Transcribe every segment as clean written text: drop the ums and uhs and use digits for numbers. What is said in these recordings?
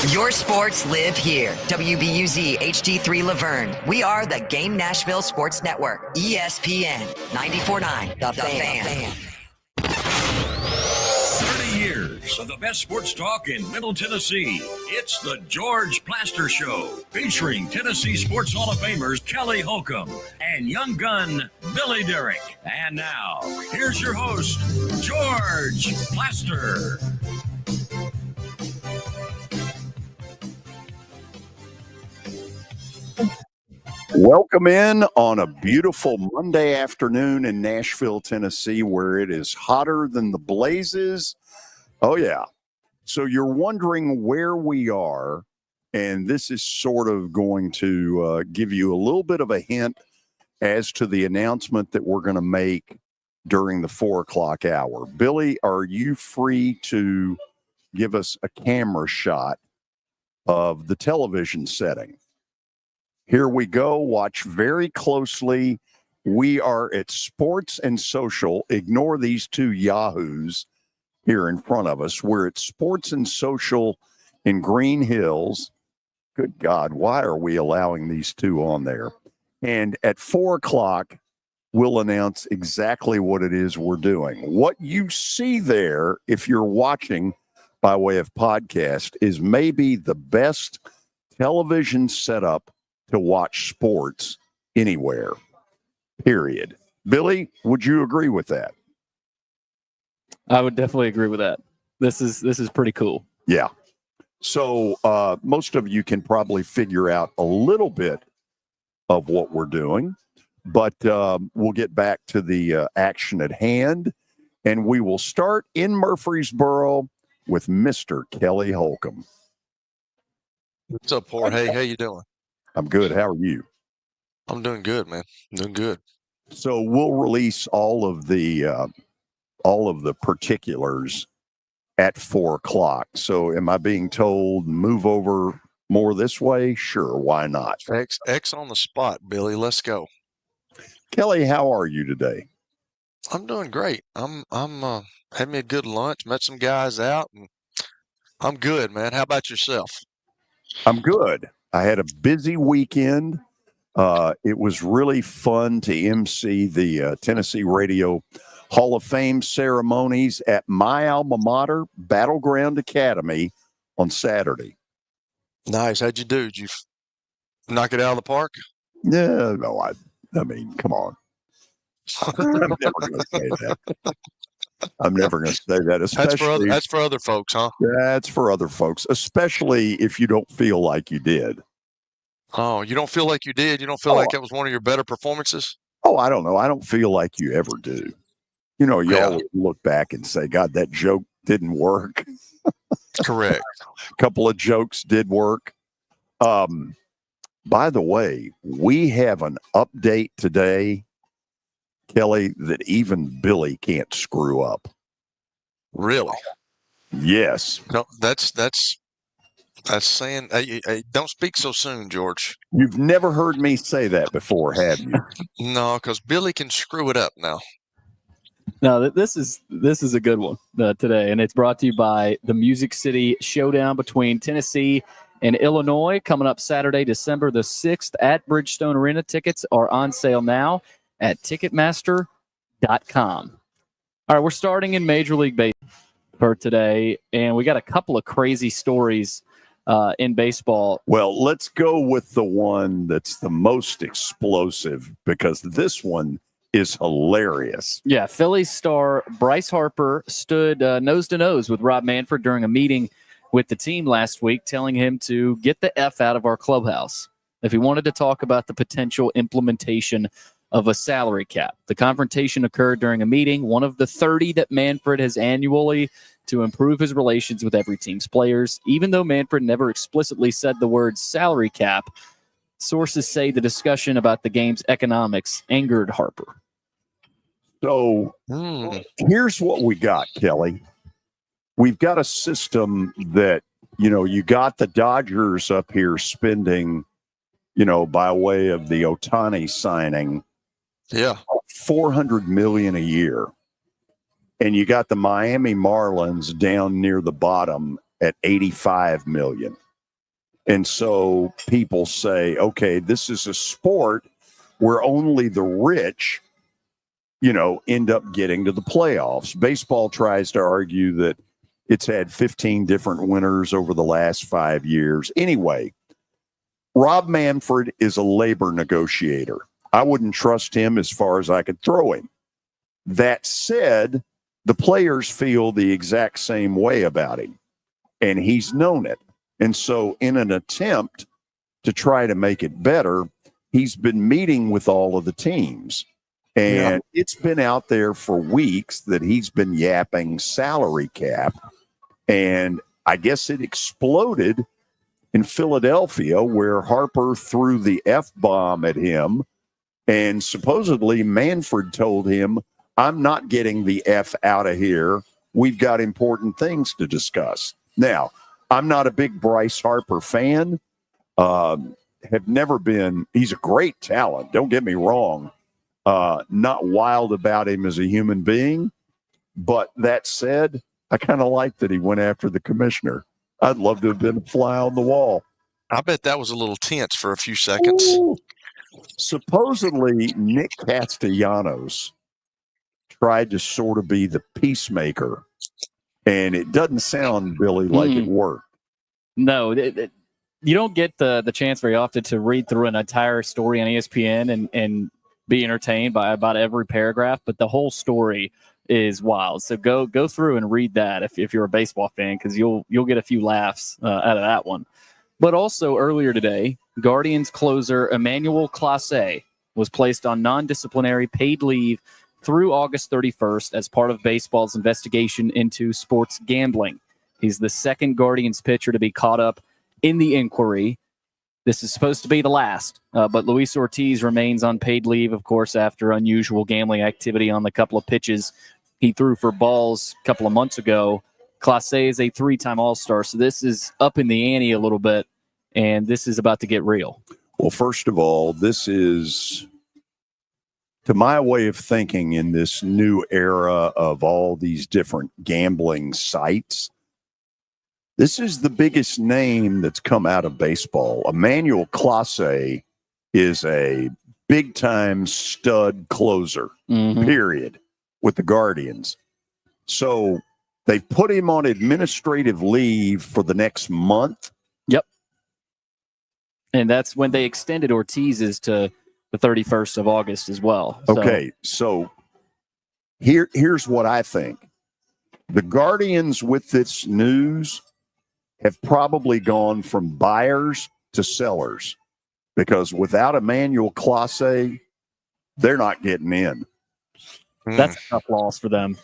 Your sports live here. WBUZ HD3 Laverne. We are the Game Nashville Sports Network. ESPN 94.9. The Fan. 30 years of the best sports talk in Middle Tennessee. It's the George Plaster Show, featuring Tennessee Sports Hall of Famers Kelly Holcomb and young gun Billy Derrick. And now, here's your host, George Plaster. Welcome in on a beautiful Monday afternoon in Nashville, Tennessee, where it is hotter than the blazes. Oh, yeah. So you're wondering where we are, and this is sort of going to give you a little bit of a hint as to the announcement that we're going to make during the 4 o'clock hour. Billy, are you free to give us a camera shot of the television setting? Here we go. Watch very closely. We are at Sports and Social. Ignore these two yahoos here in front of us. We're at Sports and Social in Green Hills. Good God, why are we allowing these two on there? And at 4 o'clock, we'll announce exactly what it is we're doing. What you see there, if you're watching by way of podcast, is maybe the best television setup to watch sports anywhere, period. Billy, would you agree with that? I would definitely agree with that. This is pretty cool. Yeah. So most of you can probably figure out a little bit of what we're doing, but we'll get back to the action at hand, and we will start in Murfreesboro with Mr. Kelly Holcomb. What's up, Jorge? How you doing? I'm good. How are you? I'm doing good, man. I'm doing good. So we'll release all of the particulars at 4 o'clock. So am I being told move over more this way? Sure. Why not? X on the spot, Billy. Let's go. Kelly, how are you today? I'm doing great. I'm had me a good lunch, met some guys out, and I'm good, man. How about yourself? I'm good. I had a busy weekend. It was really fun to MC the Tennessee Radio Hall of Fame ceremonies at my alma mater, Battleground Academy, on Saturday. Nice. How'd you do? Did you knock it out of the park? Yeah, no, I mean, come on. I'm never going to say that. I'm never going to say that. Especially, that's for other folks, huh? That's for other folks, especially if you don't feel like you did. Oh, you don't feel like you did? You don't feel like that was one of your better performances? Oh, I don't know. I don't feel like you ever do. You know, you always look back and say, God, that joke didn't work. Correct. A couple of jokes did work. By the way, we have an update today, Kelly, that even Billy can't screw up. Really? Yes. No, that's saying, hey, don't speak so soon, George. You've never heard me say that before, have you? No, because Billy can screw it up now. No, this is a good one today, and it's brought to you by the Music City Showdown between Tennessee and Illinois, coming up Saturday, December the 6th at Bridgestone Arena. Tickets are on sale now at Ticketmaster.com. All right, we're starting in Major League Baseball for today, and we got a couple of crazy stories in baseball. Well, let's go with the one that's the most explosive, because this one is hilarious. Yeah, Phillies star Bryce Harper stood nose to nose with Rob Manfred during a meeting with the team last week, telling him to get the F out of our clubhouse if he wanted to talk about the potential implementation of a salary cap. The confrontation occurred during a meeting, one of the 30 that Manfred has annually to improve his relations with every team's players. Even though Manfred never explicitly said the word salary cap, sources say the discussion about the game's economics angered Harper. So here's what we got, Kelly. We've got a system that, you know, you got the Dodgers up here spending, you know, by way of the Ohtani signing, $400 million a year. And you got the Miami Marlins down near the bottom at $85 million. And so people say, okay, this is a sport where only the rich, end up getting to the playoffs. Baseball tries to argue that it's had 15 different winners over the last 5 years. Anyway, Rob Manfred is a labor negotiator. I wouldn't trust him as far as I could throw him. That said, the players feel the exact same way about him, and he's known it. And so in an attempt to try to make it better, he's been meeting with all of the teams. And it's been out there for weeks that he's been yapping salary cap. And I guess it exploded in Philadelphia, where Harper threw the F-bomb at him. And supposedly Manfred told him, I'm not getting the F out of here. We've got important things to discuss. Now, I'm not a big Bryce Harper fan. Have never been. He's a great talent. Don't get me wrong. Not wild about him as a human being. But that said, I kind of like that he went after the commissioner. I'd love to have been a fly on the wall. I bet that was a little tense for a few seconds. Ooh. Supposedly, Nick Castellanos tried to sort of be the peacemaker, and it doesn't sound, Billy, like it worked. No, you don't get the chance very often to read through an entire story on ESPN and be entertained by about every paragraph, but the whole story is wild. So go through and read that if you're a baseball fan, because you'll get a few laughs out of that one. But also earlier today, Guardians closer Emmanuel Clase was placed on non-disciplinary paid leave through August 31st as part of baseball's investigation into sports gambling. He's the second Guardians pitcher to be caught up in the inquiry. This is supposed to be the last, but Luis Ortiz remains on paid leave, of course, after unusual gambling activity on the couple of pitches he threw for balls a couple of months ago. Clase is a 3-time All-Star, so this is up in the ante a little bit, and this is about to get real. Well, first of all, this is, to my way of thinking, in this new era of all these different gambling sites, this is the biggest name that's come out of baseball. Emmanuel Clase is a big-time stud closer, period, with the Guardians. So they've put him on administrative leave for the next month. Yep. And that's when they extended Ortiz's to the 31st of August as well. Okay, so here's what I think. The Guardians, with this news, have probably gone from buyers to sellers, because without Emmanuel Clase, they're not getting in. That's a tough loss for them.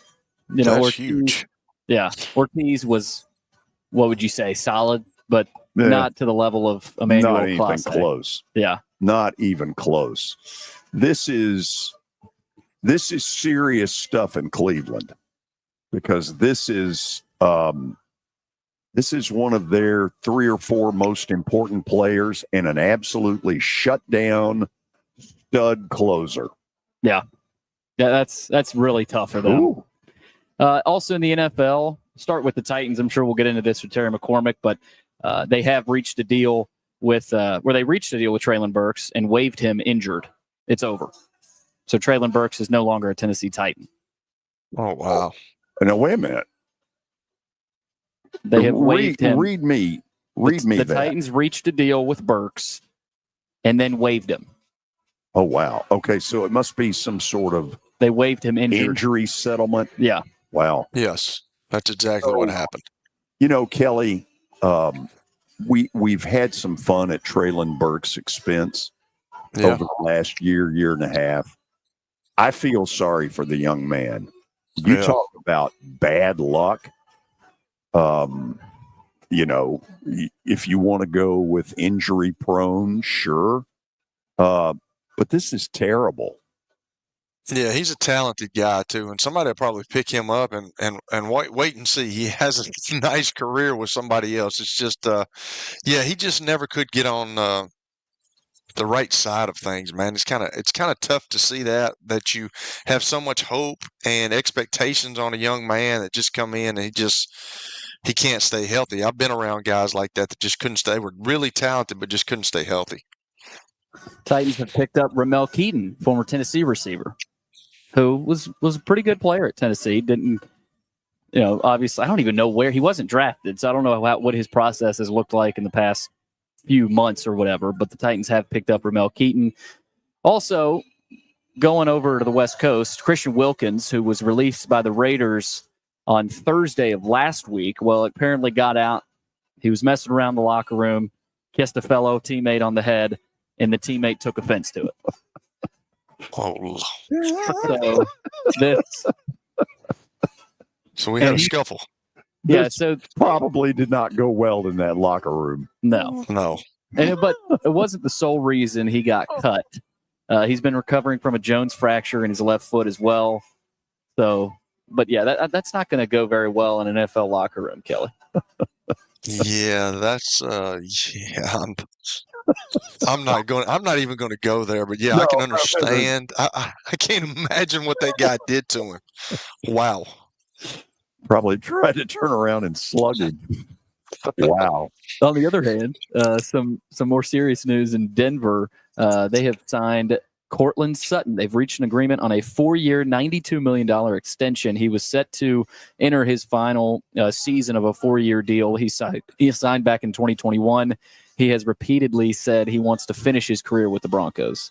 That's Ortiz, huge. Yeah. Ortiz was, what would you say, solid, but not to the level of Emmanuel Clase. Not even close. Yeah. Not even close. This is serious stuff in Cleveland, because this is one of their 3 or 4 most important players and an absolutely shut down stud closer. Yeah. Yeah, that's really tough for them. Also in the NFL, start with the Titans. I'm sure we'll get into this with Terry McCormick, but they have reached a deal with Traylon Burks and waived him injured. It's over. So Traylon Burks is no longer a Tennessee Titan. Oh, wow. Now, wait a minute. They have waived him. Read me The that. Titans reached a deal with Burks and then waived him. Oh, wow. Okay, so it must be some sort of They waived him injured. injury settlement. Yeah. Wow. Yes, that's exactly what happened. Kelly, we've had some fun at Traylon Burks' expense over the last year and a half. I feel sorry for the young man. You talk about bad luck. If you want to go with injury prone, sure. But this is terrible. Yeah, he's a talented guy too, and somebody will probably pick him up and wait and see. He has a nice career with somebody else. It's just, he just never could get on the right side of things, man. It's kind of tough to see that you have so much hope and expectations on a young man that just come in and he just he can't stay healthy. I've been around guys like that just couldn't stay. They were really talented, but just couldn't stay healthy. Titans have picked up Ramel Keaton, former Tennessee receiver, who was a pretty good player at Tennessee. Didn't, obviously, I don't even know where he wasn't drafted, so I don't know what his process has looked like in the past few months or whatever, but the Titans have picked up Ramel Keaton. Also, going over to the West Coast, Christian Wilkins, who was released by the Raiders on Thursday of last week, apparently got out. He was messing around the locker room, kissed a fellow teammate on the head, and the teammate took offense to it. So we had a scuffle. Yeah, so probably did not go well in that locker room. No. But it wasn't the sole reason he got cut. He's been recovering from a Jones fracture in his left foot as well. So, but yeah, that's not going to go very well in an NFL locker room, Kelly. Yeah, that's I'm not even going to go there, but yeah, I can understand. I can't imagine what that guy did to him. Wow. Probably tried to turn around and slug him. Wow. On the other hand, some more serious news in Denver. They have signed Cortland Sutton. They've reached an agreement on a 4-year, $92 million extension. He was set to enter his final season of a 4-year deal. He signed back in 2021. He has repeatedly said he wants to finish his career with the Broncos.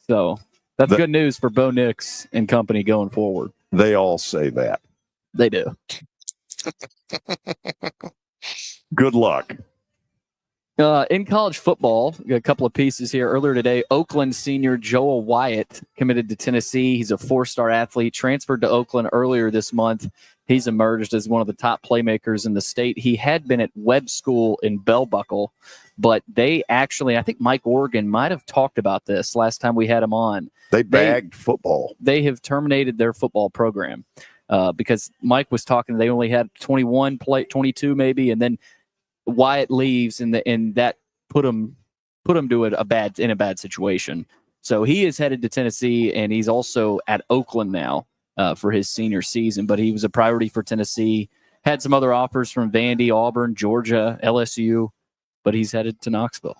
So that's good news for Bo Nix and company going forward. They all say that. They do. Good luck. In college football, a couple of pieces here. Earlier today, Oakland senior Joel Wyatt committed to Tennessee. He's a 4-star athlete, transferred to Oakland earlier this month. He's emerged as one of the top playmakers in the state. He had been at Webb School in Bell Buckle, but they actually, I think Mike Organ might have talked about this last time we had him on. They bagged football. They have terminated their football program because Mike was talking. They only had 22 maybe, and then Wyatt leaves, and that put him to a bad situation. So he is headed to Tennessee, and he's also at Oakland now for his senior season. But he was a priority for Tennessee. Had some other offers from Vandy, Auburn, Georgia, LSU, but he's headed to Knoxville.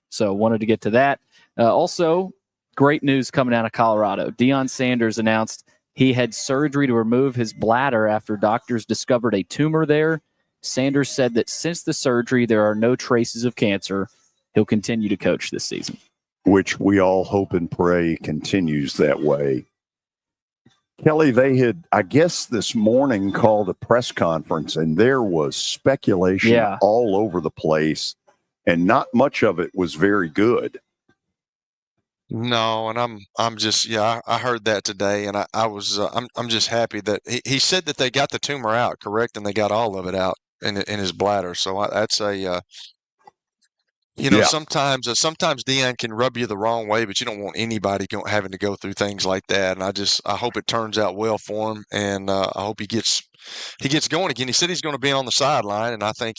So wanted to get to that. Also, great news coming out of Colorado. Deion Sanders announced he had surgery to remove his bladder after doctors discovered a tumor there. Sanders said that since the surgery, there are no traces of cancer. He'll continue to coach this season. Which we all hope and pray continues that way. Kelly, they had, I guess, this morning called a press conference, and there was speculation all over the place, and not much of it was very good. No, and I'm just I heard that today, and I was I'm just happy that he said that they got the tumor out, correct, and they got all of it out in his bladder. So that's a sometimes Deion can rub you the wrong way, but you don't want anybody having to go through things like that. And I hope it turns out well for him, and I hope he gets going again. He said he's going to be on the sideline, and I think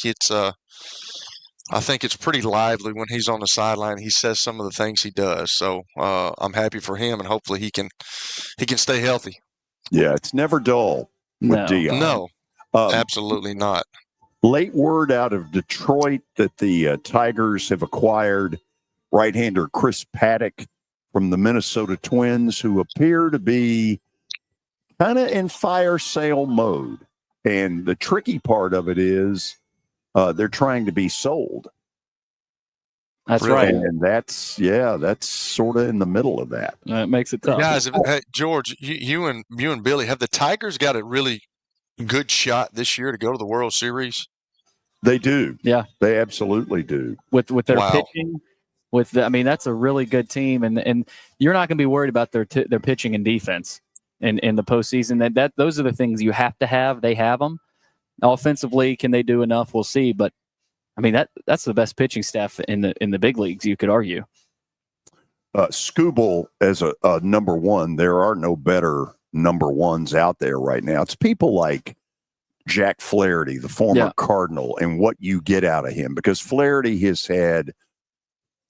it's pretty lively when he's on the sideline. He says some of the things he does. So I'm happy for him, and hopefully he can stay healthy. Yeah, it's never dull with Deion. No, absolutely not. Late word out of Detroit that the Tigers have acquired right-hander Chris Paddock from the Minnesota Twins, who appear to be kind of in fire sale mode. And the tricky part of it is they're trying to be sold. That's right. And that's sort of in the middle of that. It makes it tough. Guys, hey, George, you and Billy, have the Tigers got a really good shot this year to go to the World Series? They do. Yeah. They absolutely do. With their pitching, that's a really good team, and you're not going to be worried about their pitching and defense in the postseason. That those are the things you have to have. They have them. Offensively, can they do enough? We'll see. But that's the best pitching staff in the big leagues, you could argue. Skubal as a number one, there are no better number ones out there right now. It's people like Jack Flaherty, the former Cardinal, and what you get out of him. Because Flaherty has had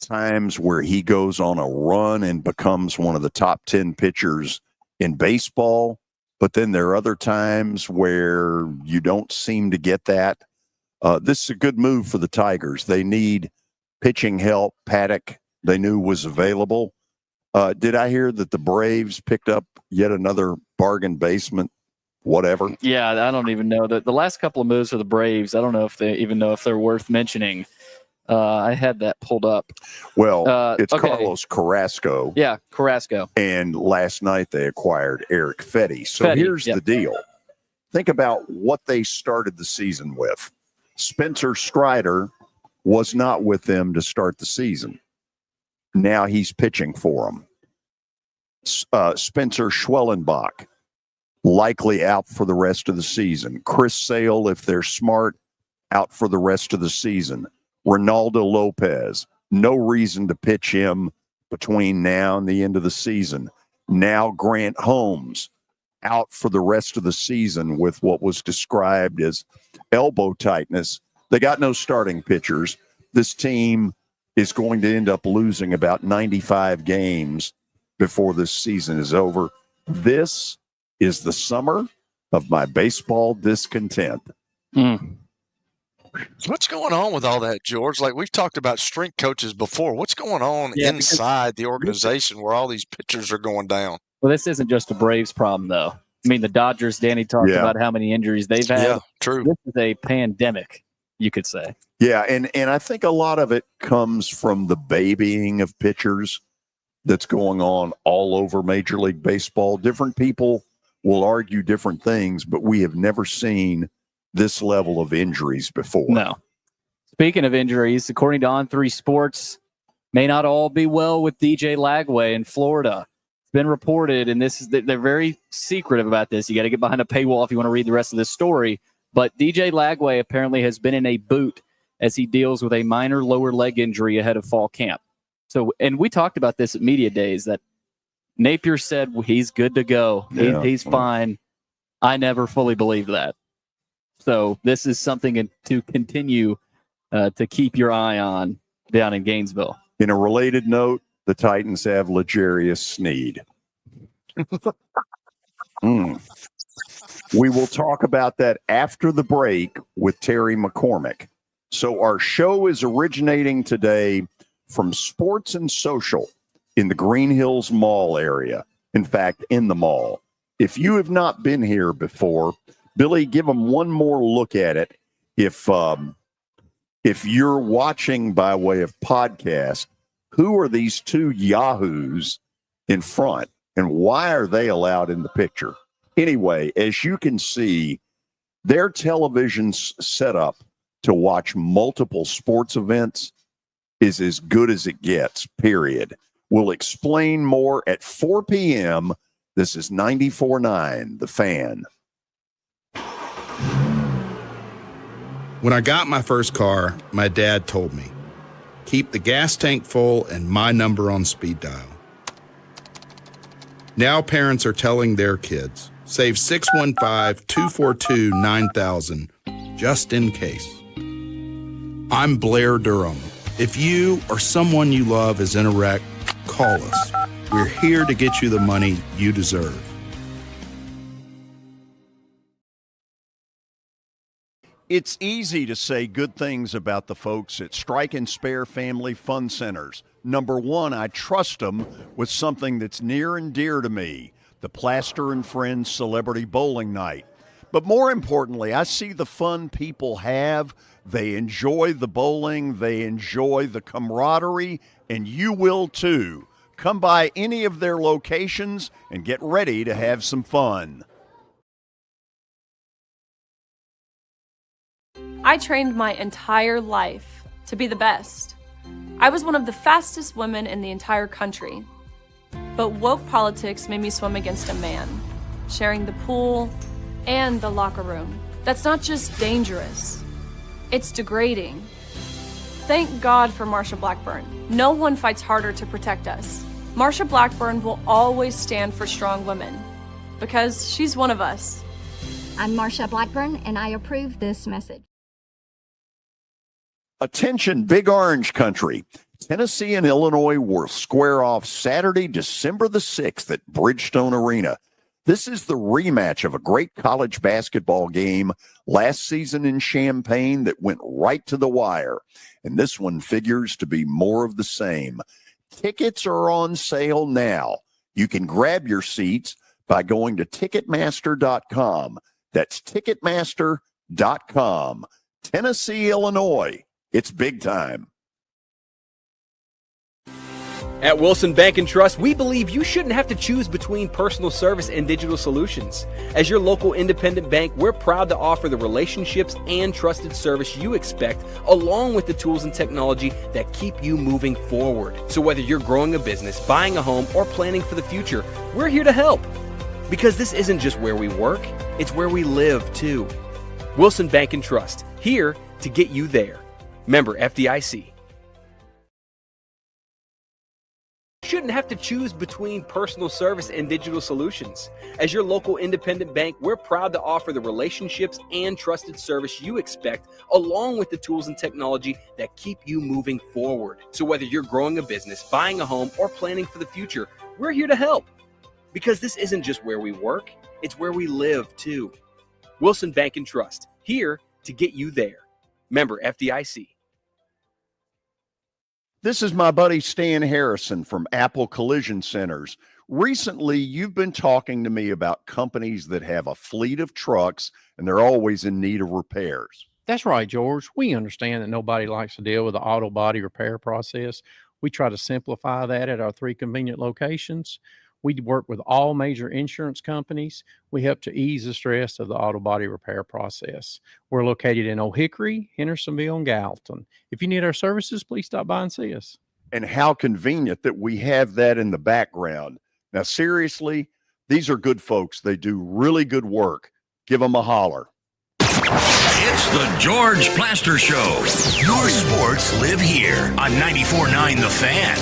times where he goes on a run and becomes one of the top 10 pitchers in baseball. but then there are other times where you don't seem to get that. This is a good move for the Tigers. They need pitching help. Paddock, they knew was available. Did I hear that the Braves picked up yet another bargain basement, whatever? Yeah, I don't even know. The last couple of moves for the Braves, I don't know if they even know if they're worth mentioning. I had that pulled up. Well, it's okay. Carlos Carrasco. Yeah, Carrasco. And last night they acquired Eric Fetty. So here's the deal. Think about what they started the season with. Spencer Strider was not with them to start the season. Now he's pitching for them. Spencer Schwellenbach, likely out for the rest of the season. Chris Sale, if they're smart, out for the rest of the season. Ronaldo Lopez, no reason to pitch him between now and the end of the season. Now Grant Holmes, out for the rest of the season with what was described as elbow tightness. They got no starting pitchers. This team is going to end up losing about 95 games before this season is over. This is the summer of my baseball discontent. What's going on with all that, George? Like, we've talked about strength coaches before. What's going on inside the organization where all these pitchers are going down? Well, this isn't just a Braves problem, though. I mean, the Dodgers, Danny talked about how many injuries they've had. Yeah, true. This is a pandemic, you could say. Yeah, and I think a lot of it comes from the babying of pitchers that's going on all over Major League Baseball. Different people will argue different things, but we have never seen this level of injuries before. No. Speaking of injuries, according to On3 Sports, may not all be well with DJ Lagway in Florida. It's been reported, and they're very secretive about this. You got to get behind a paywall if you want to read the rest of this story. But DJ Lagway apparently has been in a boot as he deals with a minor lower leg injury ahead of fall camp. So, and we talked about this at Media Days that Napier said he's good to go. He's fine. I never fully believed that. So this is something to continue to keep your eye on down in Gainesville. In a related note, the Titans have L'Jarius Sneed. We will talk about that after the break with Terry McCormick. So our show is originating today from Sports and Social in the Green Hills Mall area. In fact, in the mall. If you have not been here before, Billy, give them one more look at it. If you're watching by way of podcast, who are these two yahoos in front, and why are they allowed in the picture? Anyway, as you can see, their television's set up to watch multiple sports events is as good as it gets, period. We'll explain more at 4 p.m. This is 94.9, The Fan. When I got my first car, my dad told me, keep the gas tank full and my number on speed dial. Now parents are telling their kids, save 615-242-9000 just in case. I'm Blair Durham. If you or someone you love is in a wreck, call us. We're here to get you the money you deserve. It's easy to say good things about the folks at Strike and Spare Family Fun Centers. Number one, I trust them with something that's near and dear to me, the Plaster and Friends Celebrity Bowling Night. But more importantly, I see the fun people have. They enjoy the bowling, they enjoy the camaraderie, and you will too. Come by any of their locations and get ready to have some fun. I trained my entire life to be the best. I was one of the fastest women in the entire country. But woke politics made me swim against a man, sharing the pool and the locker room. That's not just dangerous, it's degrading. Thank God for Marsha Blackburn. No one fights harder to protect us. Marsha Blackburn will always stand for strong women because she's one of us. I'm Marsha Blackburn, and I approve this message. Attention, Big Orange Country. Tennessee and Illinois will square off Saturday, December the 6th at Bridgestone Arena. This is the rematch of a great college basketball game last season in Champaign that went right to the wire. And this one figures to be more of the same. Tickets are on sale now. You can grab your seats by going to Ticketmaster.com. That's Ticketmaster.com. Tennessee, Illinois. It's big time. At Wilson Bank and Trust, we believe you shouldn't have to choose between personal service and digital solutions. As your local independent bank, we're proud to offer the relationships and trusted service you expect, along with the tools and technology that keep you moving forward. So whether you're growing a business, buying a home, or planning for the future, we're here to help. Because this isn't just where we work, it's where we live too. Wilson Bank and Trust, here to get you there. Member FDIC. Shouldn't have to choose between personal service and digital solutions. As your local independent bank, we're proud to offer the relationships and trusted service you expect, along with the tools and technology that keep you moving forward. So whether you're growing a business, buying a home, or planning for the future, we're here to help. Because this isn't just where we work, it's where we live too. Wilson Bank and Trust, here to get you there. Member FDIC. This is my buddy Stan Harrison from Apple Collision Centers. Recently, you've been talking to me about companies that have a fleet of trucks and they're always in need of repairs. That's right, George. We understand that nobody likes to deal with the auto body repair process. We try to simplify that at our 3 convenient locations. We work with all major insurance companies. We help to ease the stress of the auto body repair process. We're located in O'Hickory, Hendersonville, and Gallatin. If you need our services, please stop by and see us. And how convenient that we have that in the background. Now, seriously, these are good folks. They do really good work. Give them a holler. It's the George Plaster Show. Your sports live here on 94.9 The Fan.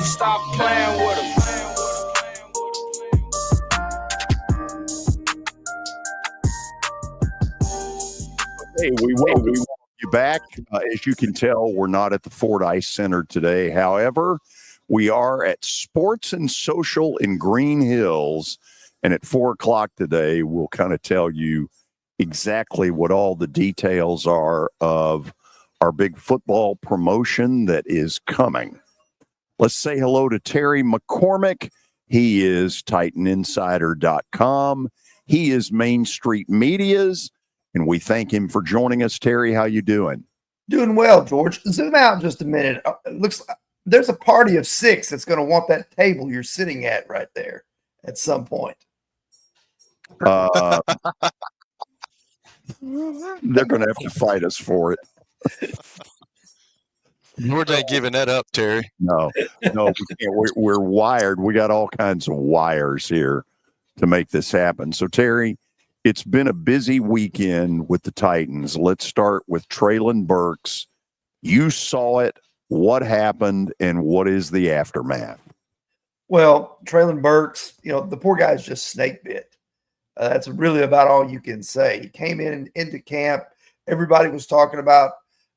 Stop playing with him. Hey, we welcome you back. As you can tell, we're not at the Fordyce Center today. However, we are at Sports and Social in Green Hills. And at 4 o'clock today, we'll kind of tell you exactly what all the details are of our big football promotion that is coming. Let's say hello to Terry McCormick. He is TitanInsider.com. He is Main Street Media's, and we thank him for joining us. Terry, how you doing? Doing well, George. Zoom out just a minute. It looks like there's a party of 6 that's going to want that table you're sitting at right there at some point. They're going to have to fight us for it. George ain't giving that up, Terry. No, we can't. We're wired. We got all kinds of wires here to make this happen. So, Terry, it's been a busy weekend with the Titans. Let's start with Traylon Burks. You saw it. What happened, and what is the aftermath? Well, Traylon Burks, the poor guy's just snake bit. That's really about all you can say. He came into camp. Everybody was talking about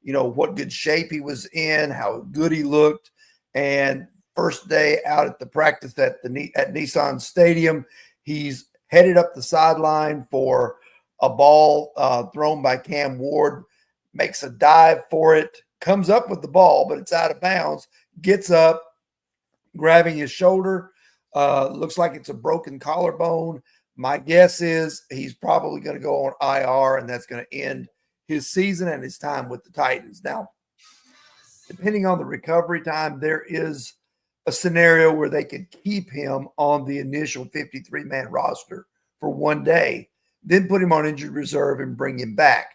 what good shape he was in, how good he looked. And first day out at the practice at Nissan Stadium, he's headed up the sideline for a ball thrown by Cam Ward, makes a dive for it, comes up with the ball, but it's out of bounds, gets up, grabbing his shoulder. Looks like it's a broken collarbone. My guess is he's probably going to go on IR, and that's going to end his season and his time with the Titans. Now, depending on the recovery time, there is a scenario where they could keep him on the initial 53-man roster for 1 day, then put him on injured reserve and bring him back.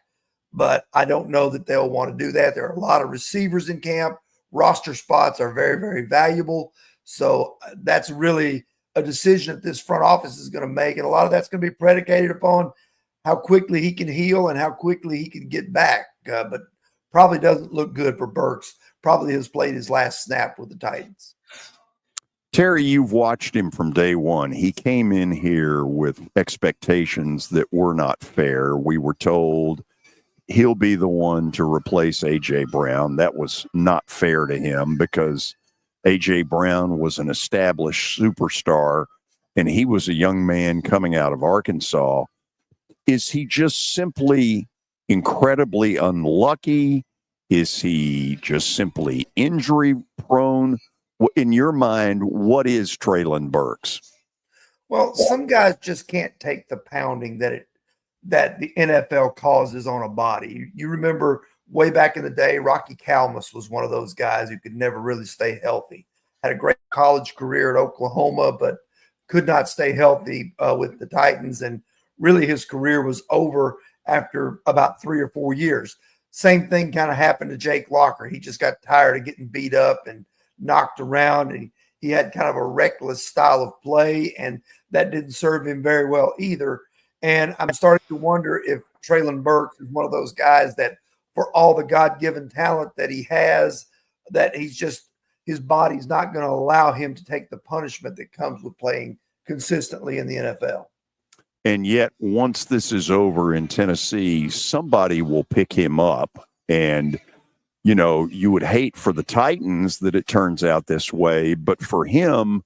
But I don't know that they'll want to do that. There are a lot of receivers in camp. Roster spots are very, very valuable. So that's really a decision that this front office is going to make. And a lot of that's going to be predicated upon how quickly he can heal and how quickly he can get back. But probably doesn't look good for Burks. Probably has played his last snap with the Titans. Terry, you've watched him from day one. He came in here with expectations that were not fair. We were told he'll be the one to replace A.J. Brown. That was not fair to him because A.J. Brown was an established superstar, and he was a young man coming out of Arkansas. Is he just simply incredibly unlucky? Is he just simply injury prone? In your mind, what is Traylon Burks? Well, some guys just can't take the pounding that the NFL causes on a body. You remember way back in the day, Rocky Calmus was one of those guys who could never really stay healthy. Had a great college career at Oklahoma, but could not stay healthy with the Titans. And really his career was over after about 3 or 4 years. Same thing kind of happened to Jake Locker. He just got tired of getting beat up and knocked around, and he had kind of a reckless style of play, and that didn't serve him very well either. And I'm starting to wonder if Traylon Burks is one of those guys that, for all the God-given talent that he has, that his body's not going to allow him to take the punishment that comes with playing consistently in the NFL. And yet, once this is over in Tennessee, somebody will pick him up. And, you know, you would hate for the Titans that it turns out this way, but for him,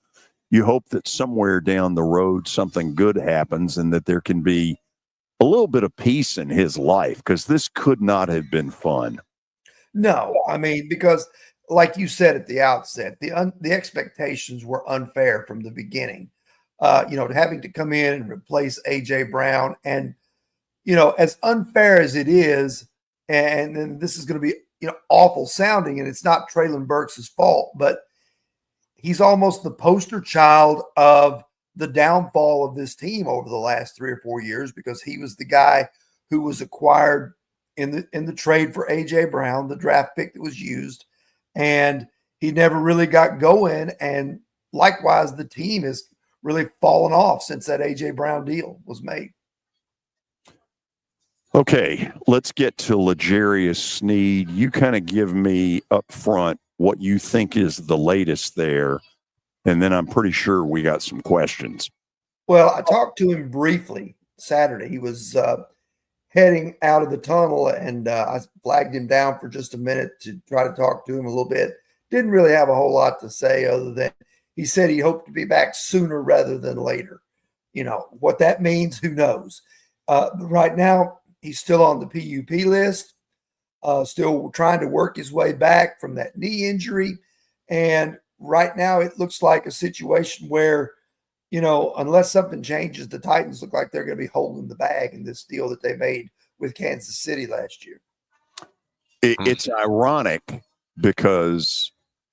you hope that somewhere down the road something good happens and that there can be a little bit of peace in his life, because this could not have been fun. No, I mean, because like you said at the outset, the expectations were unfair from the beginning. Having to come in and replace A.J. Brown, and, as unfair as it is, and then this is going to be, awful sounding, and it's not Traylon Burks' fault, but he's almost the poster child of the downfall of this team over the last 3 or 4 years, because he was the guy who was acquired in the trade for A.J. Brown, the draft pick that was used, and he never really got going. And likewise, the team has really fallen off since that A.J. Brown deal was made. Okay, let's get to L'Jarius Sneed. You kind of give me up front what you think is the latest there, and then I'm pretty sure we got some questions. Well, I talked to him briefly Saturday. He was heading out of the tunnel, and I flagged him down for just a minute to try to talk to him a little bit. Didn't really have a whole lot to say other than he said he hoped to be back sooner rather than later. What that means, who knows? Right now, he's still on the PUP list, still trying to work his way back from that knee injury. And right now it looks like a situation where, unless something changes, the Titans look like they're going to be holding the bag in this deal that they made with Kansas City last year. It's ironic because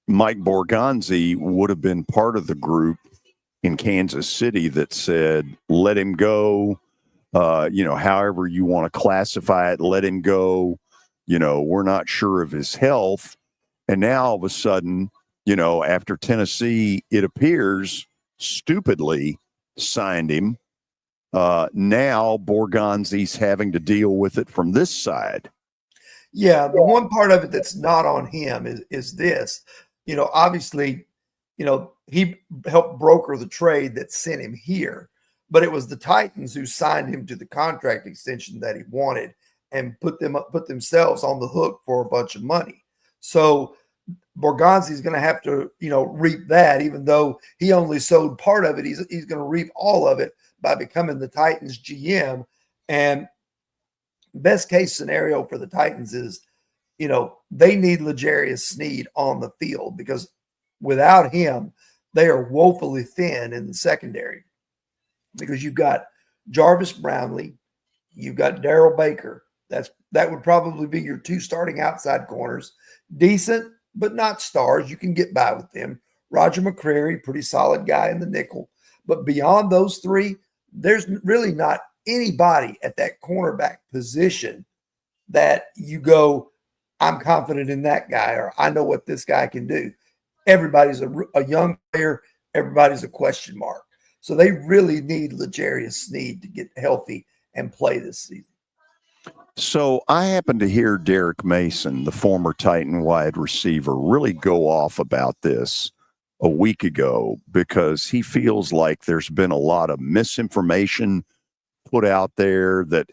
Mike Borgonzi would have been part of the group in Kansas City that said, let him go. However you want to classify it, let him go. We're not sure of his health. And now all of a sudden, after Tennessee, it appears stupidly signed him. Now Borgonzi's having to deal with it from this side. Yeah. The one part of it that's not on him is this, obviously, he helped broker the trade that sent him here. But it was the Titans who signed him to the contract extension that he wanted and put themselves on the hook for a bunch of money. So Borgonzi is going to have to, reap that, even though he only sold part of it. He's going to reap all of it by becoming the Titans GM. And best case scenario for the Titans is, they need L'Jarius Sneed on the field, because without him, they are woefully thin in the secondary. Because you've got Jarvis Brownlee, you've got Darrell Baker. That would probably be your 2 starting outside corners. Decent, but not stars. You can get by with them. Roger McCreary, pretty solid guy in the nickel. But beyond those 3, there's really not anybody at that cornerback position that you go, I'm confident in that guy, or I know what this guy can do. Everybody's a young player. Everybody's a question mark. So they really need L'Jarius Sneed to get healthy and play this season. So I happened to hear Derek Mason, the former Titan wide receiver, really go off about this a week ago, because he feels like there's been a lot of misinformation put out there that,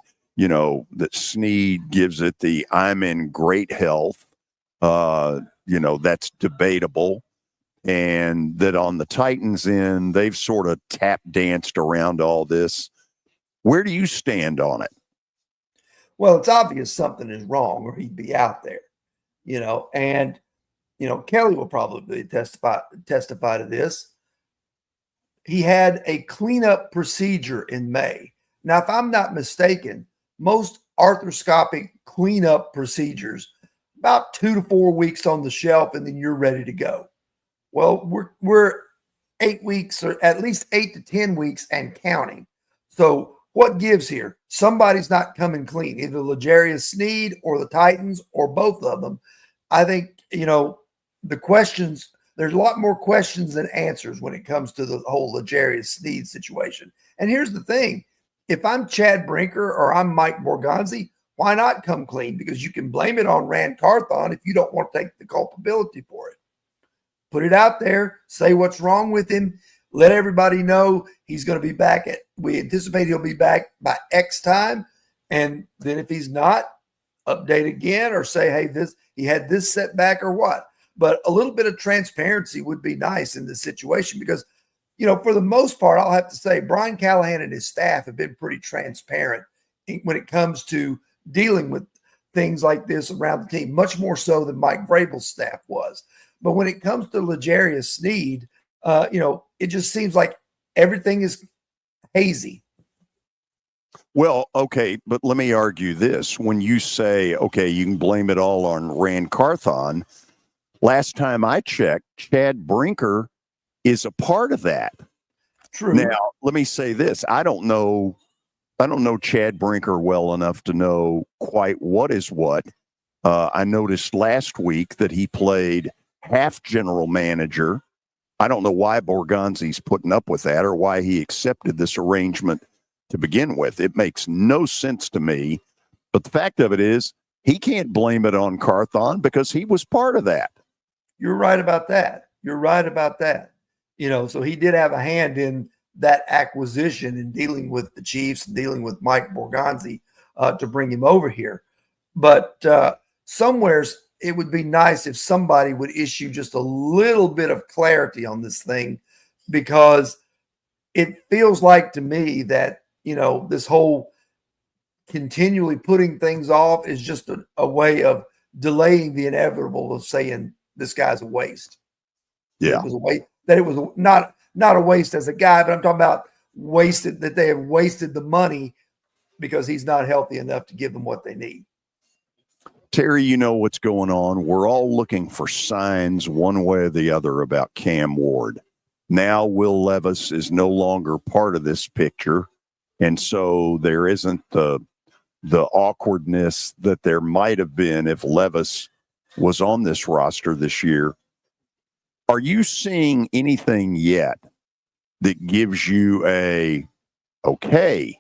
that Snead gives it the I'm in great health. That's debatable. And that on the Titans end, they've sort of tap danced around all this. Where do you stand on it? Well, it's obvious something is wrong or he'd be out there, and, Kelly will probably testify to this. He had a cleanup procedure in May. Now, if I'm not mistaken, most arthroscopic cleanup procedures, about 2 to 4 weeks on the shelf, and then you're ready to go. Well, we're 8 weeks, or at least 8 to 10 weeks and counting. So what gives here? Somebody's not coming clean, either L'Jarius Sneed or the Titans or both of them. I think, the questions, there's a lot more questions than answers when it comes to the whole L'Jarius Sneed situation. And here's the thing. If I'm Chad Brinker or I'm Mike Borgonzi, why not come clean? Because you can blame it on Rand Carthon if you don't want to take the culpability for it. Put it out there, say what's wrong with him, let everybody know he's going to be back we anticipate he'll be back by X time. And then if he's not, update again or say, hey, he had this setback or what. But a little bit of transparency would be nice in this situation because, for the most part, I'll have to say Brian Callahan and his staff have been pretty transparent when it comes to dealing with things like this around the team, much more so than Mike Vrabel's staff was. But when it comes to L'Jarius Sneed, it just seems like everything is hazy. Well, okay, but let me argue this. When you say, okay, you can blame it all on Rand Carthon, last time I checked, Chad Brinker is a part of that. True. Now, let me say this. I don't know Chad Brinker well enough to know quite what is what. I noticed last week that he played half general manager. I don't know why Borgonzi's putting up with that or why he accepted this arrangement to begin with. It makes no sense to me. But the fact of it is, he can't blame it on Carthon because he was part of that. You're right about that. So he did have a hand in that acquisition and dealing with the Chiefs and dealing with Mike Borgonzi to bring him over here. But somewheres it would be nice if somebody would issue just a little bit of clarity on this thing, because it feels like to me that, this whole continually putting things off is just a way of delaying the inevitable of saying this guy's a waste. Yeah. It was a waste, that it was not a waste as a guy, but I'm talking about wasted, that they have wasted the money because he's not healthy enough to give them what they need. Terry, you know what's going on. We're all looking for signs one way or the other about Cam Ward. Now Will Levis is no longer part of this picture, and so there isn't the awkwardness that there might have been if Levis was on this roster this year. Are you seeing anything yet that gives you okay,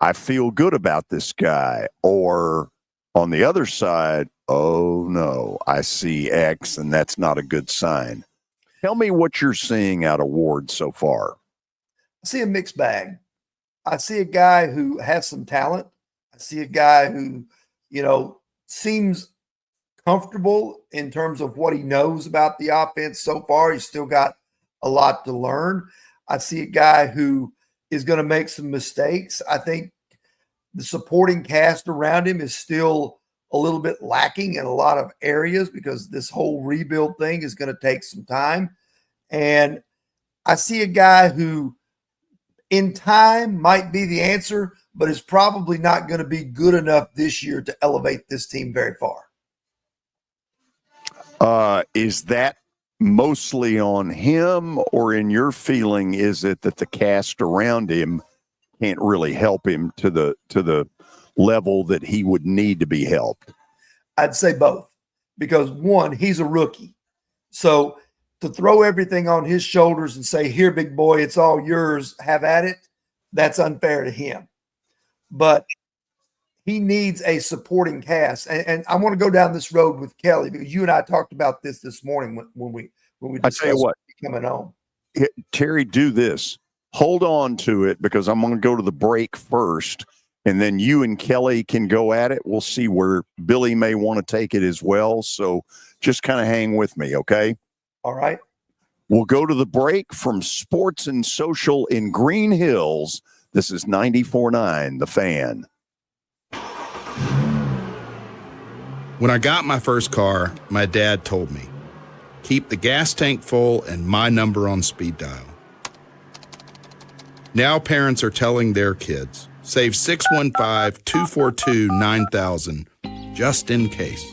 I feel good about this guy? Or on the other side, oh no, I see X and that's not a good sign. Tell me what you're seeing out of Ward so far. I see a mixed bag. I see a guy who has some talent. I see a guy who, seems comfortable in terms of what he knows about the offense so far. He's still got a lot to learn. I see a guy who is going to make some mistakes. I think the supporting cast around him is still a little bit lacking in a lot of areas because this whole rebuild thing is going to take some time. And I see a guy who in time might be the answer, but is probably not going to be good enough this year to elevate this team very far. Is that mostly on him, or in your feeling, is it that the cast around him can't really help him to the level that he would need to be helped? I'd say both, because one, he's a rookie. So to throw everything on his shoulders and say, here, big boy, it's all yours, have at it, that's unfair to him. But he needs a supporting cast. And I want to go down this road with Kelly, because you and I talked about this morning when we discussed coming on. Terry, do this. Hold on to it, because I'm going to go to the break first. and then you and Kelly can go at it. We'll see where Billy may want to take it as well. So just kind of hang with me, okay? All right. We'll go to the break from Sports and Social in Green Hills. This is 94.9 The Fan. When I got my first car, my dad told me, keep the gas tank full and my number on speed dial. Now parents are telling their kids, save 615-242-9000 just in case.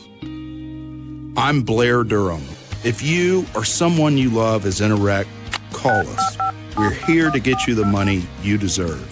I'm Blair Durham. If you or someone you love is in a wreck, call us. We're here to get you the money you deserve.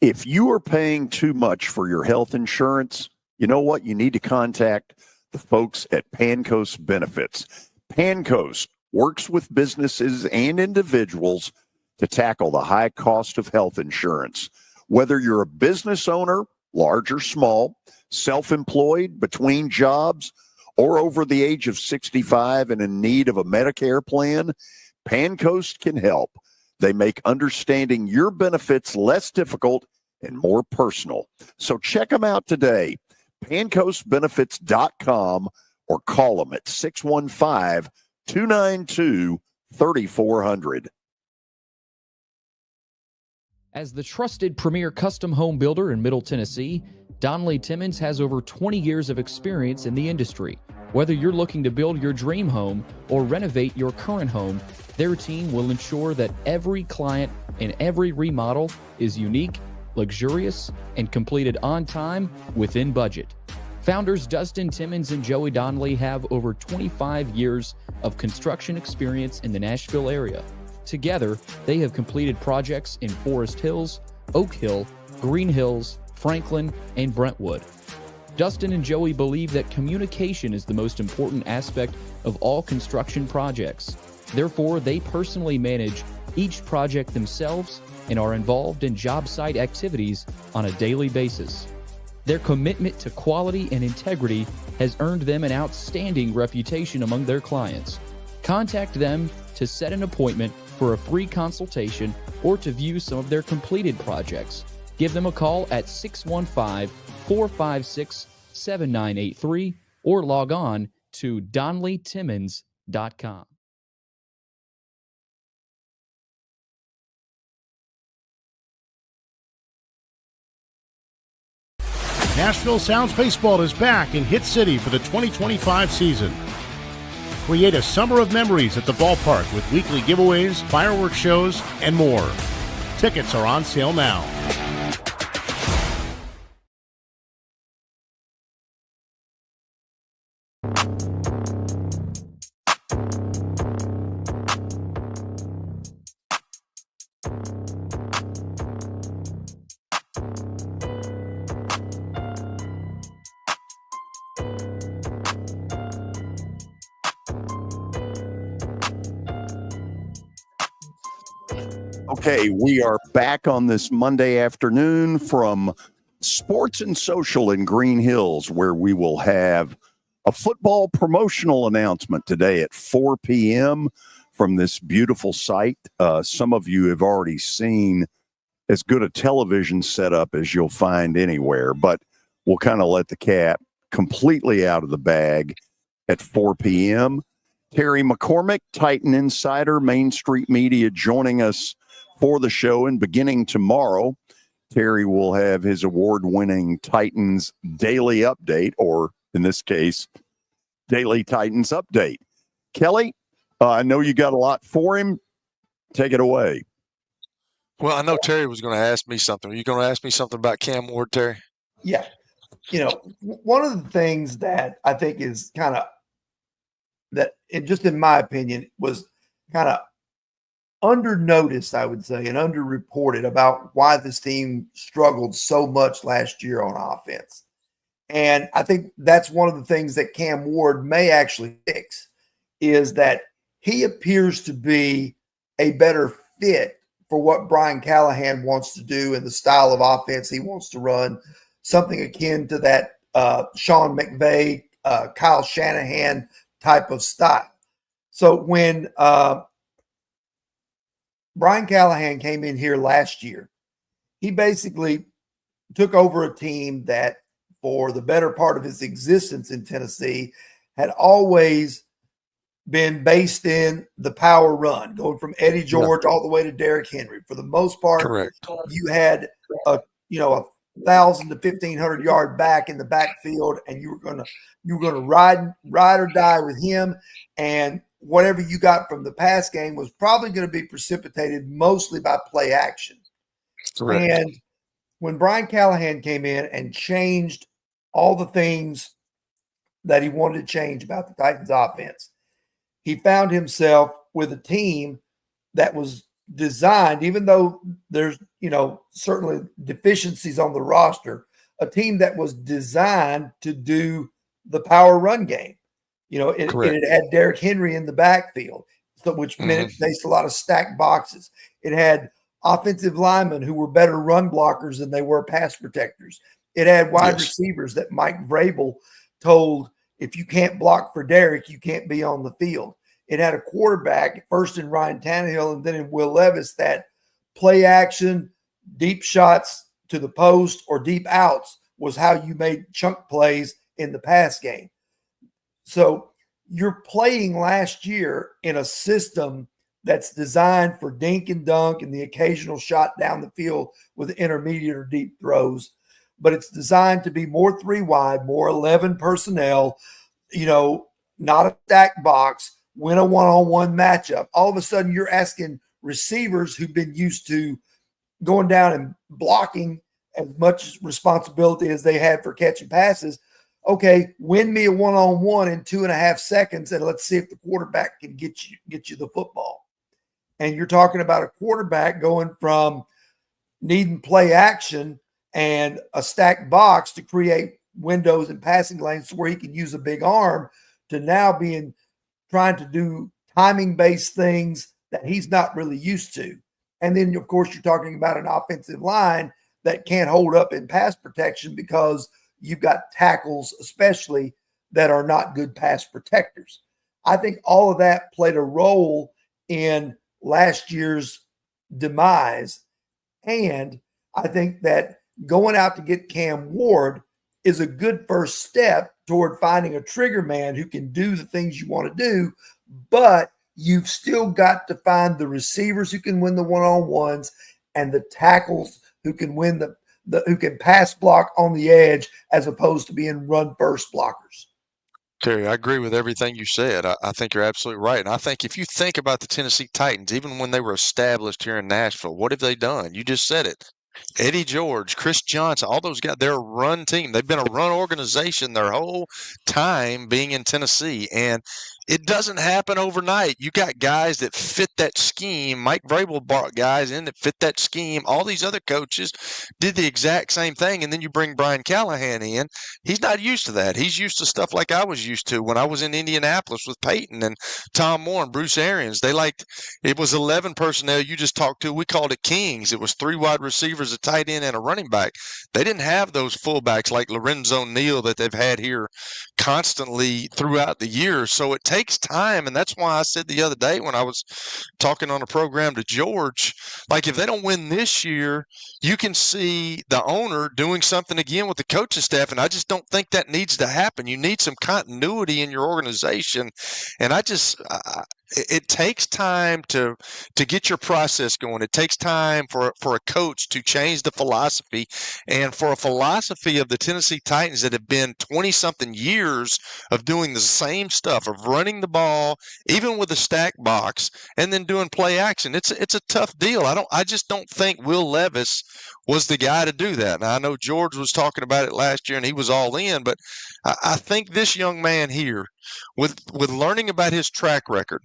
If you are paying too much for your health insurance, you know what? You need to contact the folks at Pancoast Benefits. Pancoast works with businesses and individuals to tackle the high cost of health insurance. Whether you're a business owner, large or small, self-employed, between jobs, or over the age of 65 and in need of a Medicare plan, Pancoast can help. They make understanding your benefits less difficult and more personal. So check them out today, pancoastbenefits.com, or call them at 615-292-3400. As the trusted premier custom home builder in Middle Tennessee, Donnelly Timmons has over 20 years of experience in the industry. Whether you're looking to build your dream home or renovate your current home, their team will ensure that every client and every remodel is unique, luxurious, and completed on time within budget. Founders Dustin Timmons and Joey Donnelly have over 25 years of construction experience in the Nashville area. Together, they have completed projects in Forest Hills, Oak Hill, Green Hills, Franklin, and Brentwood. Dustin and Joey believe that communication is the most important aspect of all construction projects. Therefore, they personally manage each project themselves and are involved in job site activities on a daily basis. Their commitment to quality and integrity has earned them an outstanding reputation among their clients. Contact them to set an appointment for a free consultation or to view some of their completed projects. Give them a call at 615-456-7983 or log on to DonnellyTimmons.com. Nashville Sounds Baseball is back in Hit City for the 2025 season. Create a summer of memories at the ballpark with weekly giveaways, fireworks shows, and more. Tickets are on sale now. Okay, we are back on this Monday afternoon from Sports and Social in Green Hills, where we will have a football promotional announcement today at 4 p.m. from this beautiful site. Some of you have already seen as good a television setup as you'll find anywhere, but we'll kind of let the cat completely out of the bag at 4 p.m. Terry McCormick, Titan Insider, Main Street Media, joining us for the show. And beginning tomorrow, Terry will have his award-winning Titans Daily Update, or in this case, Daily Titans Update. Kelly, I know you got a lot for him. Take it away. Well, I know Terry was going to ask me something. Are you going to ask me something about Cam Ward, Terry? Yeah. You know, one of the things that I think is kind of that, it just in my opinion, was kind of under-noticed, I would say, and underreported about why this team struggled so much last year on offense. And I think that's one of the things that Cam Ward may actually fix, is that he appears to be a better fit for what Brian Callahan wants to do and the style of offense he wants to run, something akin to that Sean McVay, Kyle Shanahan type of style. So when Brian Callahan came in here last year. He basically took over a team that for the better part of his existence in Tennessee had always been based in the power run, going from Eddie George all the way to Derrick Henry. For the most part, Correct. You had a 1,000 to 1,500 yard back in the backfield, and you were gonna ride or die with him. And whatever you got from the pass game was probably going to be precipitated mostly by play action. Correct. And when Brian Callahan came in and changed all the things that he wanted to change about the Titans offense, he found himself with a team that was designed, even though there's, certainly deficiencies on the roster, a team that was designed to do the power run game. It had Derrick Henry in the backfield, which meant it faced a lot of stacked boxes. It had offensive linemen who were better run blockers than they were pass protectors. It had wide receivers that Mike Vrabel told, if you can't block for Derrick, you can't be on the field. It had a quarterback, first in Ryan Tannehill and then in Will Levis, that play action, deep shots to the post or deep outs was how you made chunk plays in the pass game. So you're playing last year in a system that's designed for dink and dunk and the occasional shot down the field with intermediate or deep throws, but it's designed to be more 3 wide, more 11 personnel, not a stacked box, win a one-on-one matchup. All of a sudden you're asking receivers who've been used to going down and blocking as much responsibility as they had for catching passes. Okay, win me a one-on-one in 2.5 seconds, and let's see if the quarterback can get you the football. And you're talking about a quarterback going from needing play action and a stacked box to create windows and passing lanes where he can use a big arm to now trying to do timing-based things that he's not really used to. And then, of course, you're talking about an offensive line that can't hold up in pass protection because you've got tackles, especially, that are not good pass protectors. I think all of that played a role in last year's demise. And I think that going out to get Cam Ward is a good first step toward finding a trigger man who can do the things you want to do, but you've still got to find the receivers who can win the one-on-ones and the tackles who can win who can pass block on the edge as opposed to being run first blockers. Terry, I agree with everything you said. I think you're absolutely right. And I think if you think about the Tennessee Titans, even when they were established here in Nashville, what have they done? You just said it. Eddie George, Chris Johnson, all those guys, they're a run team. They've been a run organization their whole time being in Tennessee. And it doesn't happen overnight. You got guys that fit that scheme. Mike Vrabel brought guys in that fit that scheme. All these other coaches did the exact same thing. And then you bring Brian Callahan in. He's not used to that. He's used to stuff like I was used to when I was in Indianapolis with Peyton and Tom Moore and Bruce Arians. It was 11 personnel you just talked to. We called it Kings. It was 3 wide receivers, a tight end, and a running back. They didn't have those fullbacks like Lorenzo Neal that they've had here constantly throughout the years. So it takes time, and that's why I said the other day when I was talking on a program to George, like if they don't win this year, you can see the owner doing something again with the coaching staff, and I just don't think that needs to happen. You need some continuity in your organization, and it takes time to get your process going. It takes time for a coach to change the philosophy, and for a philosophy of the Tennessee Titans that have been 20-something years of doing the same stuff, of running the ball, even with a stacked box, and then doing play action. It's a tough deal. I just don't think Will Levis was the guy to do that. Now, I know George was talking about it last year, and he was all in, but I think this young man here, with learning about his track record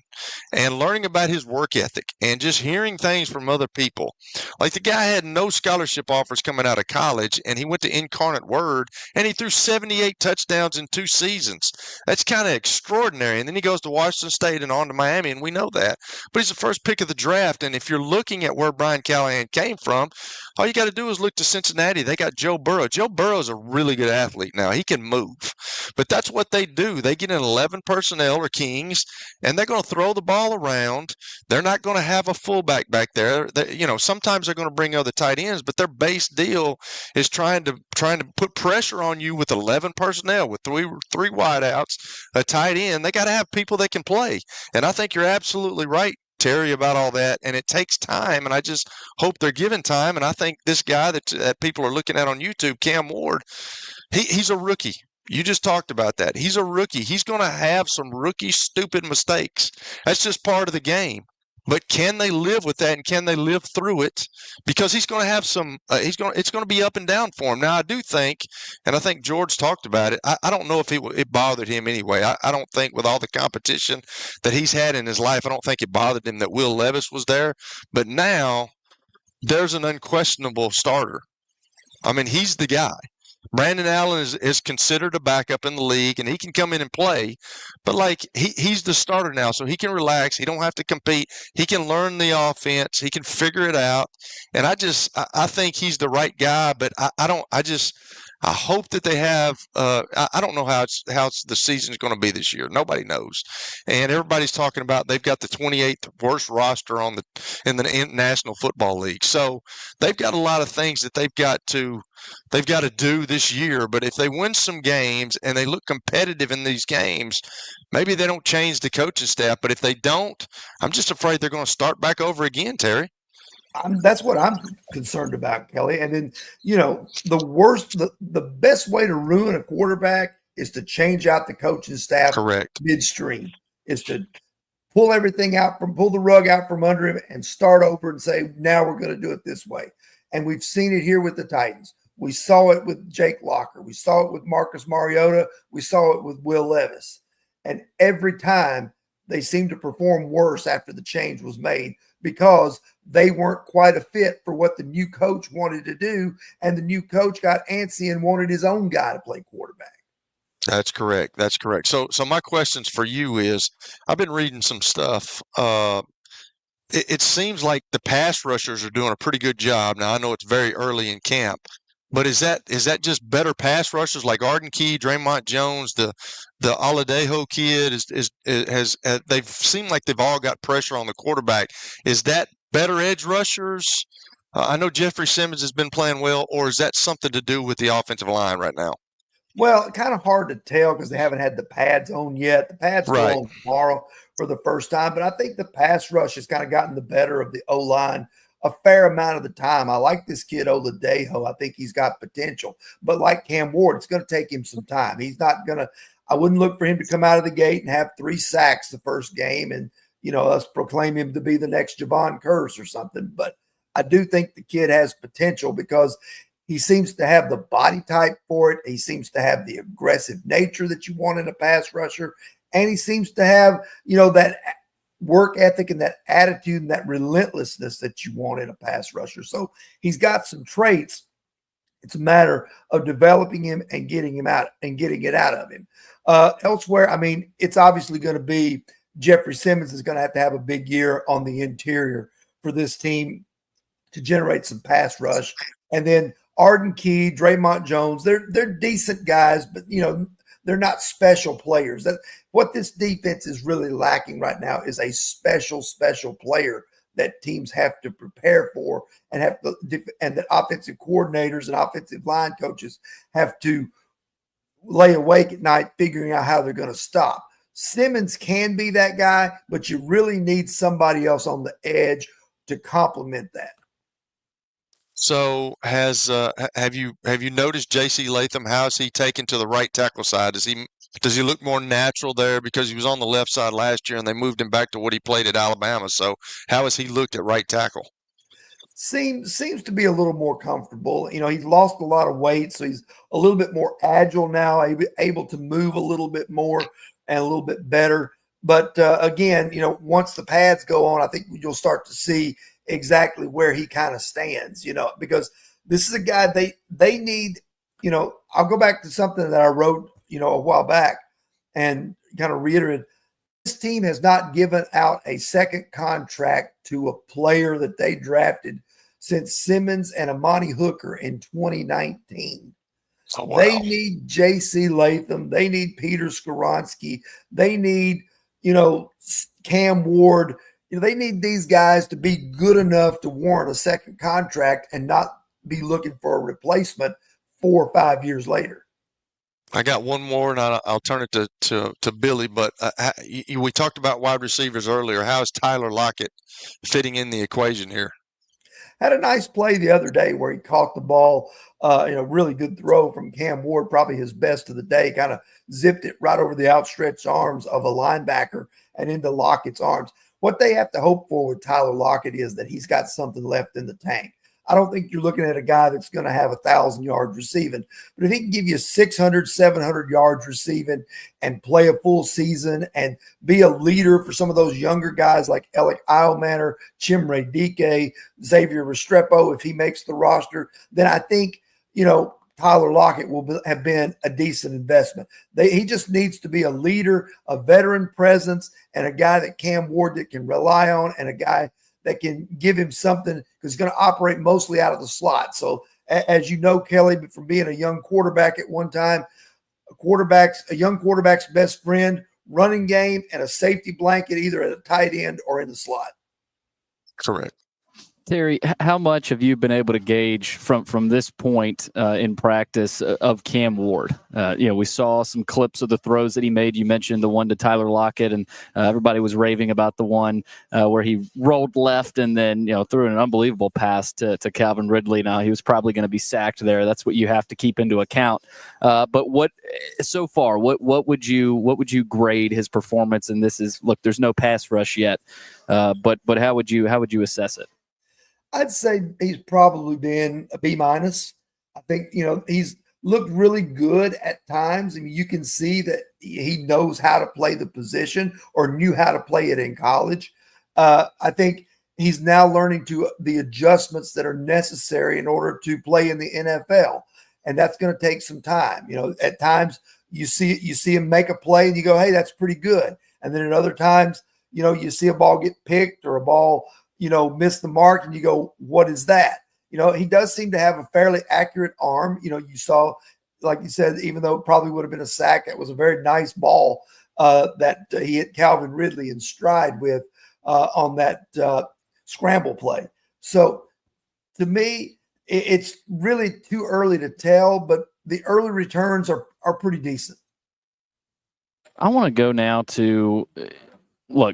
and learning about his work ethic and just hearing things from other people, like the guy had no scholarship offers coming out of college, and he went to Incarnate Word, and he threw 78 touchdowns in 2 seasons. That's kind of extraordinary. And then he goes to Washington State and on to Miami, and we know that. But he's the first pick of the draft, and if you're looking at where Brian Callahan came from, all you got to do is look to Cincinnati. They got Joe Burrow. Joe Burrow is a really good athlete now. He can move. But that's what they do. They get in a 11 personnel or kings, and they're going to throw the ball around. They're not going to have a fullback back there. Sometimes they're going to bring other tight ends, but their base deal is trying to put pressure on you with 11 personnel, with three wideouts, a tight end. They got to have people that can play, and I think you're absolutely right, Terry, about all that, and it takes time, and I just hope they're given time. And I think this guy that people are looking at on YouTube, Cam Ward, he's a rookie. You just talked about that. He's a rookie. He's going to have some rookie stupid mistakes. That's just part of the game. But can they live with that, and can they live through it? Because he's going to have some. It's going to be up and down for him. Now, I do think, and I think George talked about it. I don't know if it bothered him anyway. I don't think with all the competition that he's had in his life, I don't think it bothered him that Will Levis was there. But now there's an unquestionable starter. I mean, he's the guy. Brandon Allen is considered a backup in the league, and he can come in and play. But, like, he's the starter now, so he can relax. He don't have to compete. He can learn the offense. He can figure it out. And I think he's the right guy, but I hope that they have I don't know how the season's going to be this year. Nobody knows. And everybody's talking about they've got the 28th worst roster in the National Football League. So they've got a lot of things that they've got to do this year. But if they win some games and they look competitive in these games, maybe they don't change the coaching staff. But if they don't, I'm just afraid they're going to start back over again, Terry. That's what I'm concerned about, Kelly. And then, the best way to ruin a quarterback is to change out the coaching staff. Correct. Midstream, is to pull the rug out from under him and start over and say, now we're going to do it this way. And we've seen it here with the Titans. We saw it with Jake Locker. We saw it with Marcus Mariota. We saw it with Will Levis. And every time they seemed to perform worse after the change was made, because they weren't quite a fit for what the new coach wanted to do, and the new coach got antsy and wanted his own guy to play quarterback. That's correct. So my questions for you is, I've been reading some stuff. It seems like the pass rushers are doing a pretty good job. Now, I know it's very early in camp, but is that just better pass rushers like Arden Key, Draymond Jones, the Oladejo kid they've seemed like they've all got pressure on the quarterback. Is that better edge rushers? I know Jeffrey Simmons has been playing well, or is that something to do with the offensive line right now? Well, kind of hard to tell because they haven't had the pads on yet. The pads go on tomorrow for the first time, but I think the pass rush has kind of gotten the better of the O-line a fair amount of the time. I like this kid Oladejo. I think he's got potential, but like Cam Ward, it's going to take him some time. He's not going to. I wouldn't look for him to come out of the gate and have 3 sacks the first game and, us proclaim him to be the next Javon Curse or something. But I do think the kid has potential because he seems to have the body type for it. He seems to have the aggressive nature that you want in a pass rusher. And he seems to have, that work ethic and that attitude and that relentlessness that you want in a pass rusher. So he's got some traits. It's a matter of developing him and getting him out and getting it out of him. Elsewhere, it's obviously going to be Jeffrey Simmons is going to have a big year on the interior for this team to generate some pass rush. And then Arden Key, Draymond Jones, they're decent guys, but, they're not special players. What this defense is really lacking right now is a special player that teams have to prepare for and that offensive coordinators and offensive line coaches have to lay awake at night figuring out how they're going to stop. Simmons can be that guy, but you really need somebody else on the edge to complement that. So have you noticed J.C. Latham? How is he taken to the right tackle side? Does he look more natural there because he was on the left side last year and they moved him back to what he played at Alabama? So how has he looked at right tackle? Seems to be a little more comfortable. He's lost a lot of weight, so he's a little bit more agile now, able to move a little bit more and a little bit better. But again, once the pads go on, I think you'll start to see exactly where he kind of stands, because this is a guy they need, I'll go back to something that I wrote, a while back and kind of reiterate. This team has not given out a second contract to a player that they drafted since Simmons and Amani Hooker in 2019. Oh, wow. They need J.C. Latham. They need Peter Skoronski. They need, Cam Ward. They need these guys to be good enough to warrant a second contract and not be looking for a replacement 4 or 5 years later. I got one more, and I'll turn it to Billy. But we talked about wide receivers earlier. How is Tyler Lockett fitting in the equation here? Had a nice play the other day where he caught the ball, really good throw from Cam Ward, probably his best of the day, kind of zipped it right over the outstretched arms of a linebacker and into Lockett's arms. What they have to hope for with Tyler Lockett is that he's got something left in the tank. I don't think you're looking at a guy that's going to have 1,000 yards receiving, but if he can give you 600, 700 yards receiving and play a full season and be a leader for some of those younger guys like Alec Eilmanner, Chimere Dike, Xavier Restrepo, if he makes the roster, then I think, Tyler Lockett will have been a decent investment. He just needs to be a leader, a veteran presence, and a guy that Cam Ward that can rely on, and a guy that can give him something because he's going to operate mostly out of the slot. So as you know, Kelly, from being a young quarterback at one time, a young quarterback's best friend, running game, and a safety blanket either at a tight end or in the slot. Correct. Terry, how much have you been able to gauge from this point in practice of Cam Ward? We saw some clips of the throws that he made. You mentioned the one to Tyler Lockett, and everybody was raving about the one where he rolled left and then threw an unbelievable pass to Calvin Ridley. Now he was probably going to be sacked there. That's what you have to keep into account. But what so far? What would you grade his performance? And this is there's no pass rush yet, but how would you assess it? I'd say he's probably been a B-. I think, he's looked really good at times. I mean, you can see that he knows how to play the position or knew how to play it in college. I think he's now learning the adjustments that are necessary in order to play in the NFL. And that's going to take some time. At times you see him make a play and you go, hey, that's pretty good. And then at other times, you see a ball get picked or a ball miss the mark and you go, what is that? He does seem to have a fairly accurate arm. You saw, like you said, even though it probably would have been a sack, that was a very nice ball that he hit Calvin Ridley in stride with on that scramble play. So to me, it's really too early to tell, but the early returns are pretty decent. I want to go now to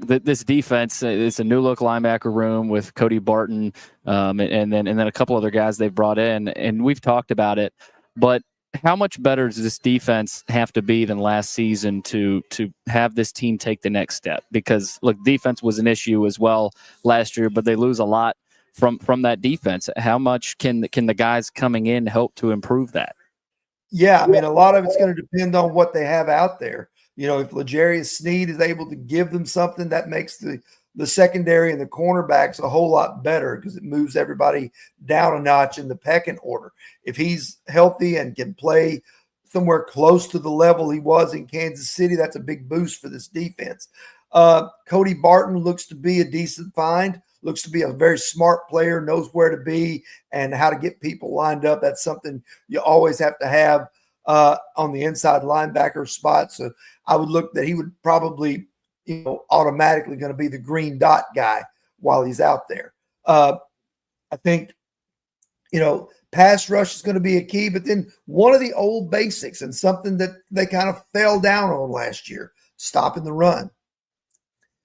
this defense. It's a new look linebacker room with Cody Barton, and then a couple other guys they've brought in, and we've talked about it. But how much better does this defense have to be than last season to have this team take the next step? Because defense was an issue as well last year, but they lose a lot from that defense. How much can the guys coming in help to improve that? Yeah, I mean, a lot of it's going to depend on what they have out there. If L'Jarius Sneed is able to give them something, that makes the secondary and the cornerbacks a whole lot better because it moves everybody down a notch in the pecking order. If he's healthy and can play somewhere close to the level he was in Kansas City, that's a big boost for this defense. Cody Barton looks to be a decent find, looks to be a very smart player, knows where to be and how to get people lined up. That's something you always have to have on the inside linebacker spot. So I would look that he would probably, automatically going to be the green dot guy while he's out there. I think, pass rush is going to be a key, but then one of the old basics and something that they kind of fell down on last year, stopping the run.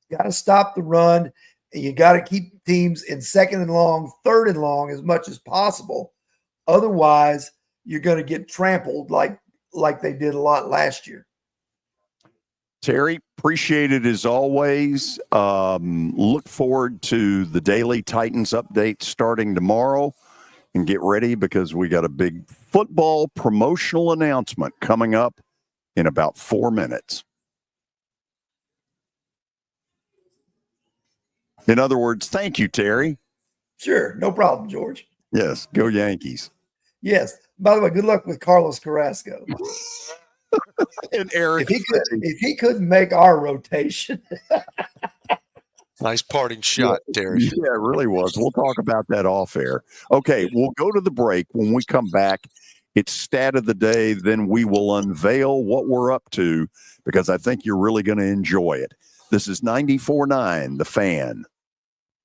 You got to stop the run, and you got to keep teams in second and long, third and long as much as possible. Otherwise, you're going to get trampled like they did a lot last year. Terry, appreciate it as always. Look forward to the Daily Titans update starting tomorrow, and get ready because we got a big football promotional announcement coming up in about 4 minutes. In other words, thank you, Terry. Sure, no problem, George. Yes, go Yankees. Yes. By the way, good luck with Carlos Carrasco. And Eric, if he couldn't make our rotation. Nice parting shot, Terry. Yeah, it really was. We'll talk about that off air. Okay, we'll go to the break. When we come back, it's stat of the day. Then we will unveil what we're up to because I think you're really going to enjoy it. This is 94.9 The Fan.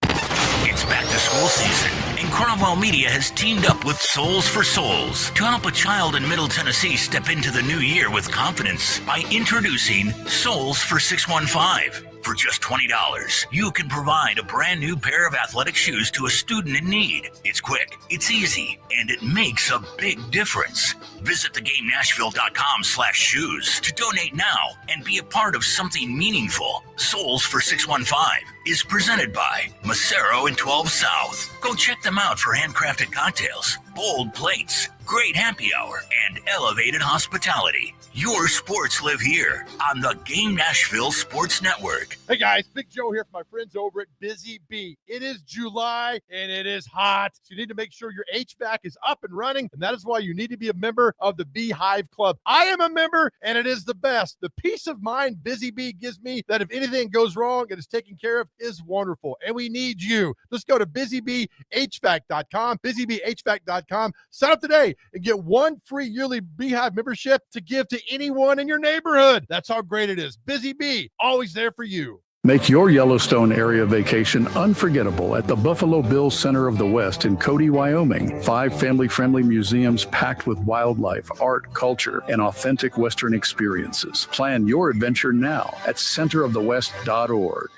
It's back to school season, and Cromwell Media has teamed up with Souls for Souls to help a child in Middle Tennessee step into the new year with confidence by introducing Souls for 615. For just $20, you can provide a brand new pair of athletic shoes to a student in need. It's quick, it's easy, and it makes a big difference. Visit thegamenashville.com/shoes to donate now and be a part of something meaningful. Souls for 615 is presented by Macero and 12 South. Go check them out for handcrafted cocktails, bold plates, great happy hour, and elevated hospitality. Your sports live here on the Game Nashville Sports Network. Hey guys, Big Joe here for my friends over at Busy Bee. It is July and it is hot, so you need to make sure your HVAC is up and running, and that is why you need to be a member of the Beehive Club. I am a member, and it is the best. The peace of mind Busy Bee gives me that if anything goes wrong, it is taken care of is wonderful, and we need you. Just go to busybeehvac.com, busybeehvac.com. Sign up today and get one free yearly Beehive membership to give to anyone in your neighborhood. That's how great it is. Busy Bee, always there for you. Make your Yellowstone area vacation unforgettable at the Buffalo Bill Center of the West in Cody, Wyoming. 5 family-friendly museums packed with wildlife, art, culture, and authentic Western experiences. Plan your adventure now at centerofthewest.org.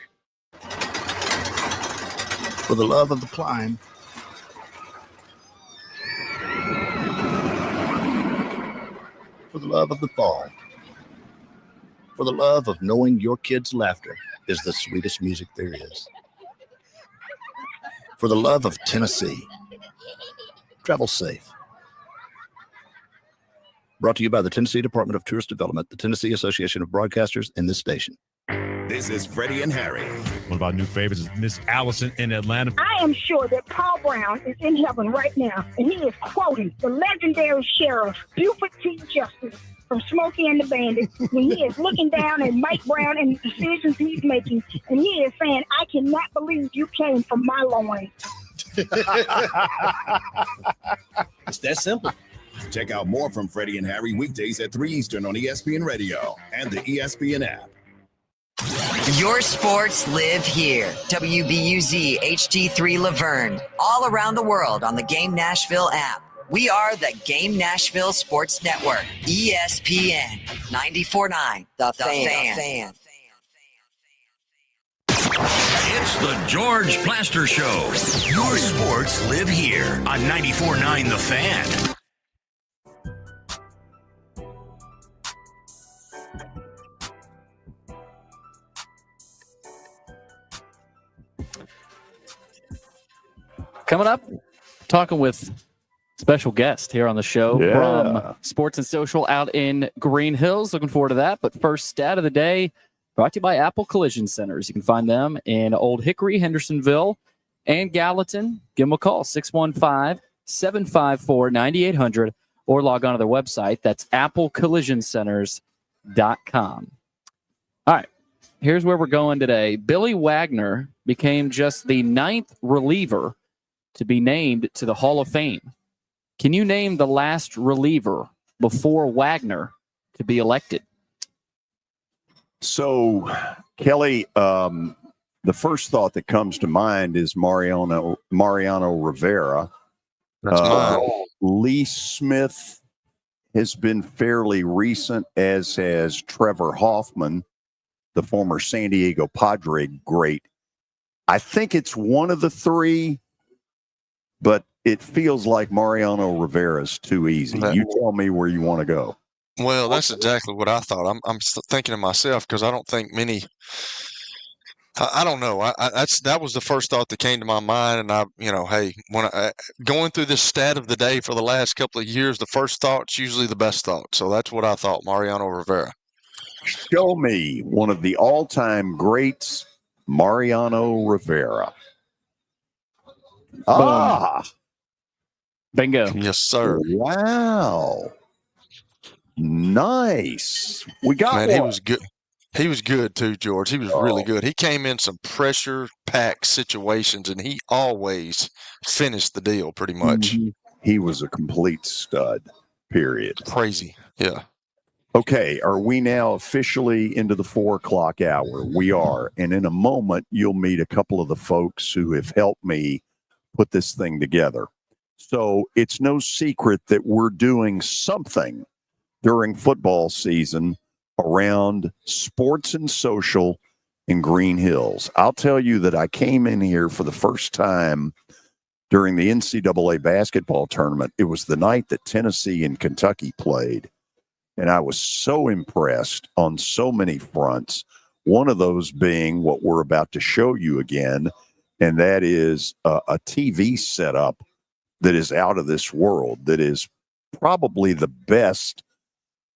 For the love of the climb, for the love of the fall, for the love of knowing your kids' laughter is the sweetest music there is, for the love of Tennessee, travel safe. Brought to you by the Tennessee Department of Tourist Development, the Tennessee Association of Broadcasters, and this station. This is Freddie and Harry. One of our new favorites is Miss Allison in Atlanta. I am sure that Paul Brown is in heaven right now, and he is quoting the legendary sheriff, Buford T. Justice, from Smokey and the Bandit, when he is looking down at Mike Brown and the decisions he's making, and he is saying, I cannot believe you came from my loins. It's that simple. Check out more from Freddie and Harry weekdays at 3 Eastern on ESPN Radio and the ESPN app. Your sports live here. WBUZ HD3 Laverne. All around the world on the Game Nashville app. We are the Game Nashville Sports Network. ESPN 94.9 The Fan. It's the George Plaster Show. Your sports live here on 94.9 The Fan. Coming up, talking with special guest here on the show from Sports and Social out in Green Hills. Looking forward to that. But first, stat of the day brought to you by Apple Collision Centers. You can find them in Old Hickory, Hendersonville, and Gallatin. Give them a call, 615-754-9800, or log on to their website. That's applecollisioncenters.com. All right, here's where we're going today. Billy Wagner became just the 9th reliever to be named to the Hall of Fame. Can you name the last reliever before Wagner to be elected? So, Kelly, the first thought that comes to mind is Mariano Rivera. That's mine. Lee Smith has been fairly recent, as has Trevor Hoffman, the former San Diego Padre great. I think it's one of the three, but it feels like Mariano Rivera's too easy. You tell me where you want to go. Well, that's exactly what I thought. I'm thinking to myself because I don't think many. I don't know. That was the first thought that came to my mind, and hey, when going through this stat of the day for the last couple of years, the first thought's usually the best thought. So that's what I thought. Mariano Rivera. Show me one of the all-time greats, Mariano Rivera. Bingo. Yes, sir. Wow. Nice. We got Man, one. he was good. He was good too, George. He was really good. He came in some pressure-packed situations, and he always finished the deal pretty much. He was a complete stud. period. Crazy. Yeah. Okay, are we now officially into the 4 o'clock hour? We are. And in a moment, you'll meet a couple of the folks who have helped me put this thing together. So it's no secret that we're doing something during football season around sports and social in Green Hills. I'll tell you that I came in here for the first time during the NCAA basketball tournament. It was the night that Tennessee and Kentucky played. And I was so impressed on so many fronts, one of those being what we're about to show you again, and that is a TV setup that is out of this world, that is probably the best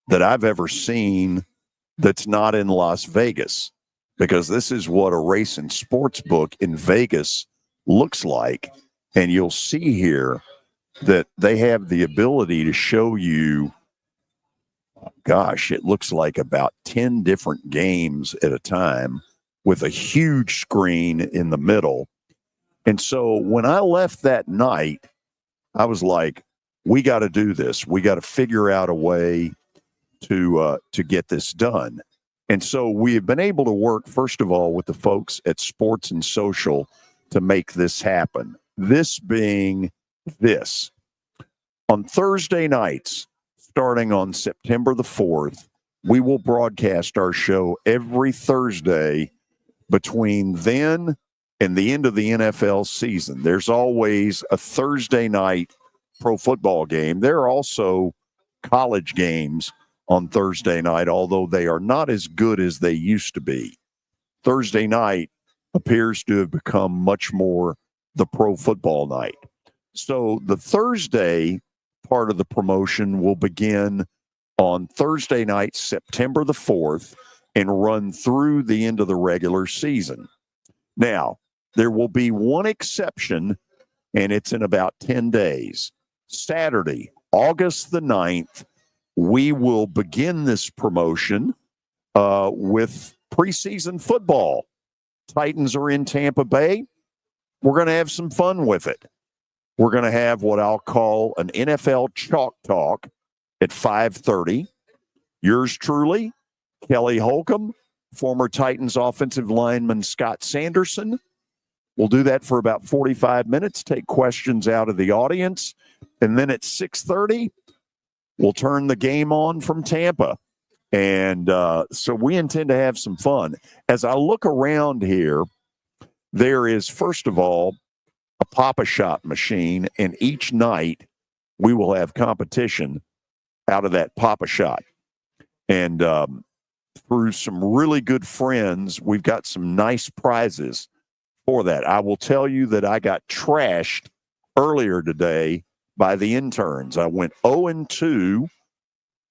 that I've ever seen that's not in Las Vegas, because this is what a race and sports book in Vegas looks like. And you'll see here that they have the ability to show you, gosh, it looks like about 10 different games at a time with a huge screen in the middle. And so when I left that night, I was like, we got to do this. We got to figure out a way to get this done. And so we have been able to work, first of all, with the folks at Sports and Social to make this happen. This being this. On Thursday nights, starting on September the 4th, we will broadcast our show every Thursday between then and the end of the NFL season. There's always a Thursday night pro football game. There are also college games on Thursday night, although they are not as good as they used to be. Thursday night appears to have become much more the pro football night. So the Thursday part of the promotion will begin on Thursday night, September the 4th, and run through the end of the regular season. Now, there will be one exception, and it's in about 10 days. Saturday, August the 9th, we will begin this promotion with preseason football. Titans are in Tampa Bay. We're going to have some fun with it. We're going to have what I'll call an NFL Chalk Talk at 5:30. Yours truly, Kelly Holcomb, former Titans offensive lineman Scott Sanderson. We'll do that for about 45 minutes, take questions out of the audience. And then at 6:30, we'll turn the game on from Tampa. And so we intend to have some fun. As I look around here, there is, first of all, a Pop-A-Shot machine, and each night we will have competition out of that Pop-A-Shot. And through some really good friends, we've got some nice prizes for that. I will tell you that I got trashed earlier today by the interns. I went 0-2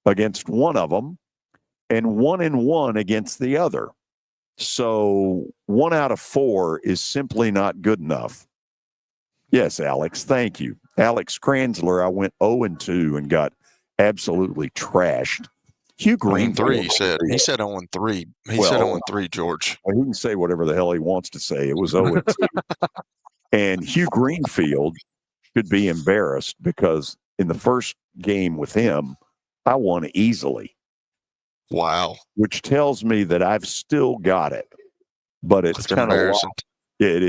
against one of them and 1-1 against the other. So 1 out of 4 is simply not good enough. Yes, Alex, thank you. Alex Kranzler, I went 0-2 and got absolutely trashed. Hugh Green, 3. He said 0-3. He said 0-3, George. Well, he can say whatever the hell he wants to say. It was 0-2. And Hugh Greenfield should be embarrassed because in the first game with him, I won easily. Wow. Which tells me that I've still got it. But it's kind of embarrassing. It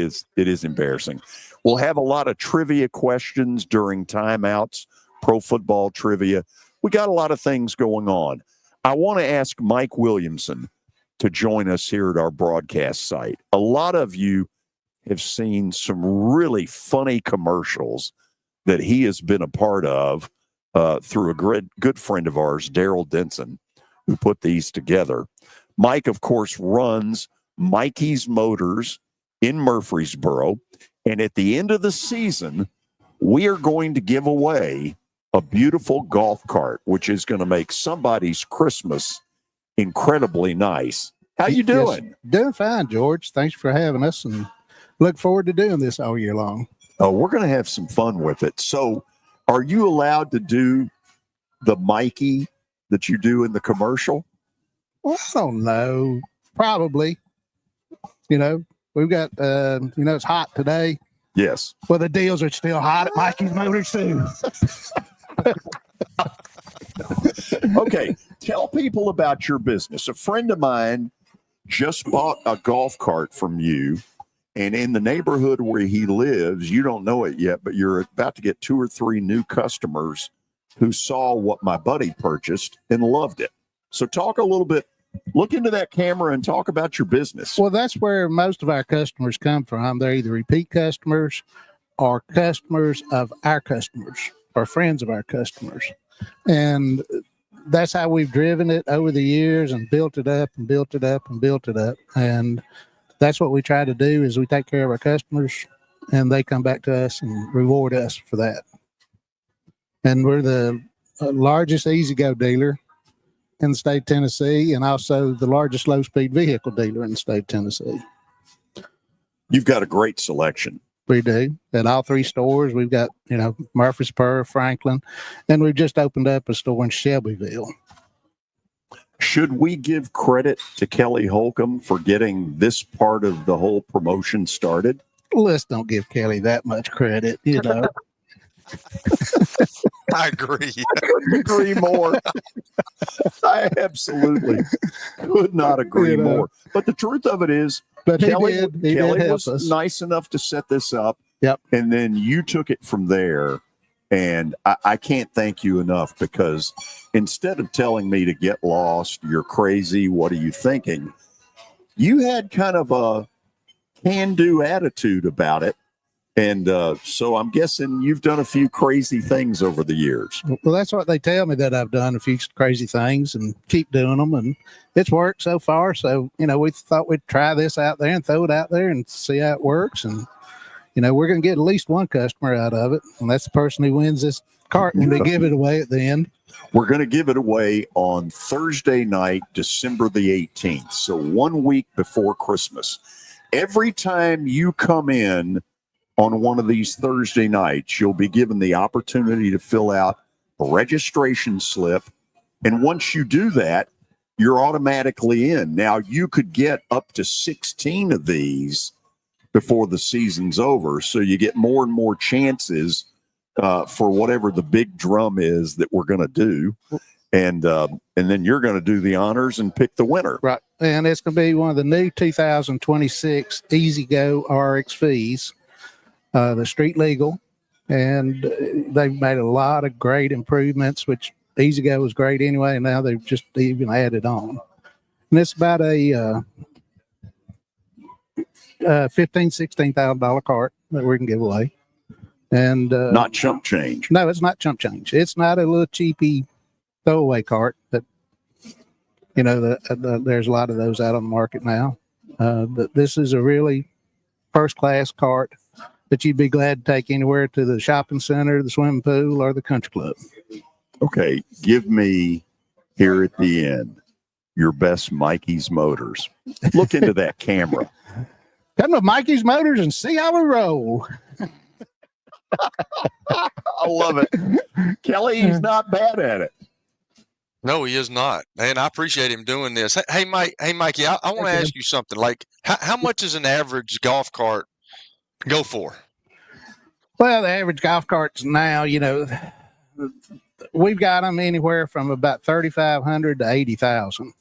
is embarrassing. We'll have a lot of trivia questions during timeouts, pro football trivia. We got a lot of things going on. I want to ask Mike Williamson to join us here at our broadcast site. A lot of you have seen some really funny commercials that he has been a part of through a good friend of ours, Daryl Denson, who put these together. Mike, of course, runs Mikey's Motors in Murfreesboro. And at the end of the season, we are going to give away a beautiful golf cart, which is going to make somebody's Christmas incredibly nice. How you doing? Yes, doing fine, George. Thanks for having us, and look forward to doing this all year long. Oh, we're going to have some fun with it. So are you allowed to do the Mikey that you do in the commercial? Well, I don't know. Probably. You know, we've got, it's hot today. Yes. Well, the deals are still hot at Mikey's Motors, too. Okay, tell people about your business. A friend of mine just bought a golf cart from you, and in the neighborhood where he lives, you don't know it yet, but you're about to get 2 or 3 new customers who saw what my buddy purchased and loved it. So talk a little bit, look into that camera and talk about your business. Well, that's where most of our customers come from. They're either repeat customers or customers of our customers or friends of our customers. And that's how we've driven it over the years and built it up and built it up and built it up. And that's what we try to do is we take care of our customers and they come back to us and reward us for that. And we're the largest easy-go dealer in the state of Tennessee and also the largest low-speed vehicle dealer in the state of Tennessee. You've got a great selection. We do. At all 3 stores, we've got, Murfreesboro, Franklin, and we've just opened up a store in Shelbyville. Should we give credit to Kelly Holcomb for getting this part of the whole promotion started? Let's don't give Kelly that much credit, I agree. I couldn't agree more. I absolutely could not agree more. But the truth of it is, Kelly was nice enough to set this up. Yep. And then you took it from there. And I can't thank you enough because instead of telling me to get lost, you're crazy, what are you thinking? You had kind of a can-do attitude about it. And so I'm guessing you've done a few crazy things over the years. Well, that's what they tell me, that I've done a few crazy things and keep doing them. And it's worked so far. So, we thought we'd try this out there and throw it out there and see how it works. And, we're going to get at least one customer out of it. And that's the person who wins this cart when they give it away at the end. We're going to give it away on Thursday night, December the 18th. So 1 week before Christmas. Every time you come in on one of these Thursday nights, you'll be given the opportunity to fill out a registration slip. And once you do that, you're automatically in. Now, you could get up to 16 of these before the season's over. So you get more and more chances for whatever the big drum is that we're going to do. And then you're going to do the honors and pick the winner. Right. And it's going to be one of the new 2026 Easy Go RX fees. The street legal, and they've made a lot of great improvements, which Easy Go was great anyway, and now they've just even added on. And it's about a $16,000 cart that we can give away. And not chump change. No, it's not chump change. It's not a little cheapy throwaway cart that, there's a lot of those out on the market now. But this is a really first-class cart that you'd be glad to take anywhere to the shopping center, the swimming pool, or the country club. Okay, give me here at the end your best Mikey's Motors. Look into that camera. Come to Mikey's Motors and see how we roll. I love it. Kelly, he's not bad at it. No, he is not. And I appreciate him doing this. Hey, Mikey, I want to ask you something. Like, how much does an average golf cart go for? Well, the average golf carts now, we've got them anywhere from about 3,500 to 80,000.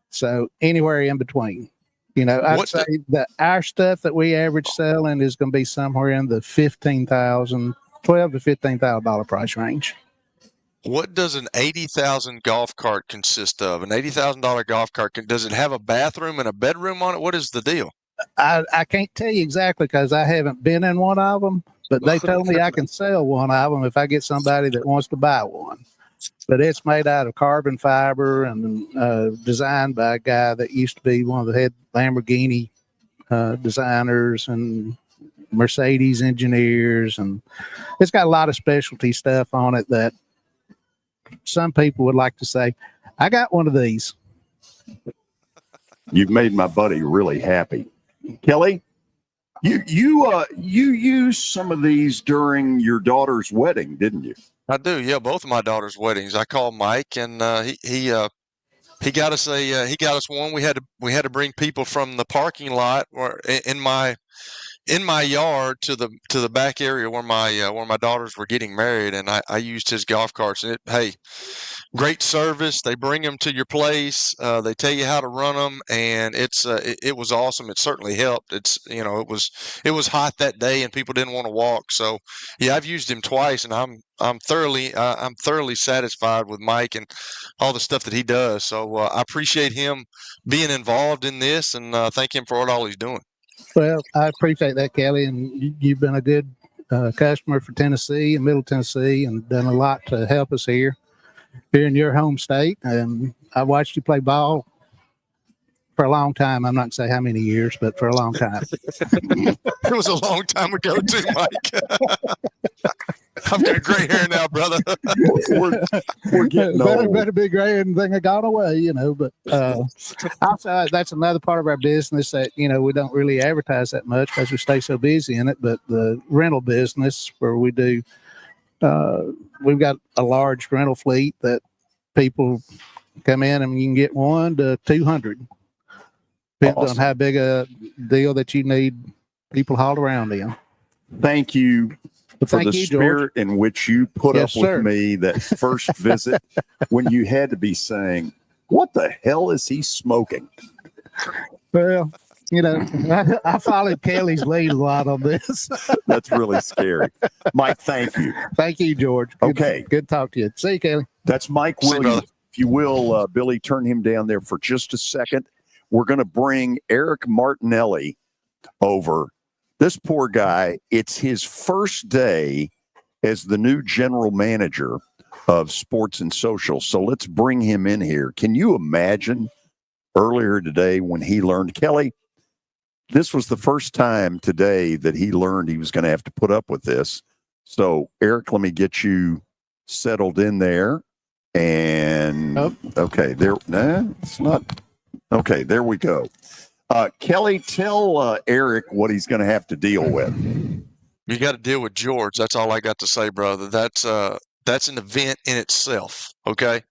So anywhere in between. I'd say that our stuff that we average selling is going to be somewhere in the $12,000 to $15,000 price range. What does an 80,000 golf cart consist of? An $80,000 golf cart, does it have a bathroom and a bedroom on it? What is the deal? I can't tell you exactly because I haven't been in one of them, but they told me I can sell one of them if I get somebody that wants to buy one. But it's made out of carbon fiber and designed by a guy that used to be one of the head Lamborghini designers and Mercedes engineers. And it's got a lot of specialty stuff on it that some people would like to say, I got one of these. You've made my buddy really happy. Kelly, you used some of these during your daughter's wedding, didn't you? I do, yeah. Both of my daughter's weddings. I called Mike, and he got us one. We had to bring people from the parking lot or in my yard to the back area where my daughters were getting married, and I used his golf carts. And great service. They bring them to your place. They tell you how to run them, and it was awesome. It certainly helped. It was hot that day, and people didn't want to walk. So yeah, I've used him twice, and I'm thoroughly satisfied with Mike and all the stuff that he does. So I appreciate him being involved in this, and thank him for all he's doing. Well, I appreciate that, Kelly, and you've been a good customer for Tennessee and Middle Tennessee, and done a lot to help us here in your home state. And I watched you play ball for a long time. I'm not going to say how many years, but for a long time. It was a long time ago too, Mike. I've got gray hair now, brother. we're getting old. Better be gray and thing had gone away, but also that's another part of our business that, we don't really advertise that much because we stay so busy in it. But the rental business where we do, we've got a large rental fleet that people come in and you can get 1 to 200. Depends on how big a deal that you need people hauled around in. Thank you for the spirit in which you put up with me that first visit when you had to be saying, what the hell is he smoking? Well, I followed Kelly's lead a lot on this. That's really scary. Mike, thank you. Thank you, George. Okay. Good talk to you. See you, Kelly. That's Mike Williams. If you will, Billy, turn him down there for just a second. We're going to bring Eric Martinelli over. This poor guy, it's his first day as the new general manager of Sports and Social. So let's bring him in here. Can you imagine earlier today when he learned, Kelly, this was the first time today that he learned he was going to have to put up with this. So, Eric, let me get you settled in there. And, okay, it's not. Okay, there we go. Kelly, tell Eric what he's going to have to deal with. You got to deal with George. That's all I got to say, brother. That's an event in itself. Okay.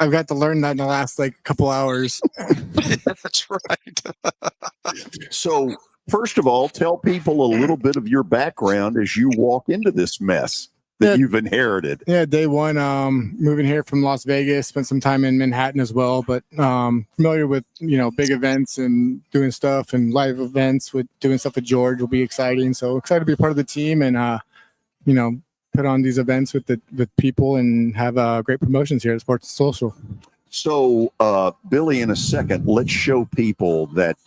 I've got to learn that in the last couple hours. That's right. So, first of all, tell people a little bit of your background as you walk into this mess that you've inherited. Yeah, day one, moving here from Las Vegas, spent some time in Manhattan as well, but familiar with, big events and doing stuff and live events with doing stuff with George will be exciting. So excited to be a part of the team and, put on these events with people and have great promotions here at Sports and Social. So, Billy, in a second, let's show people that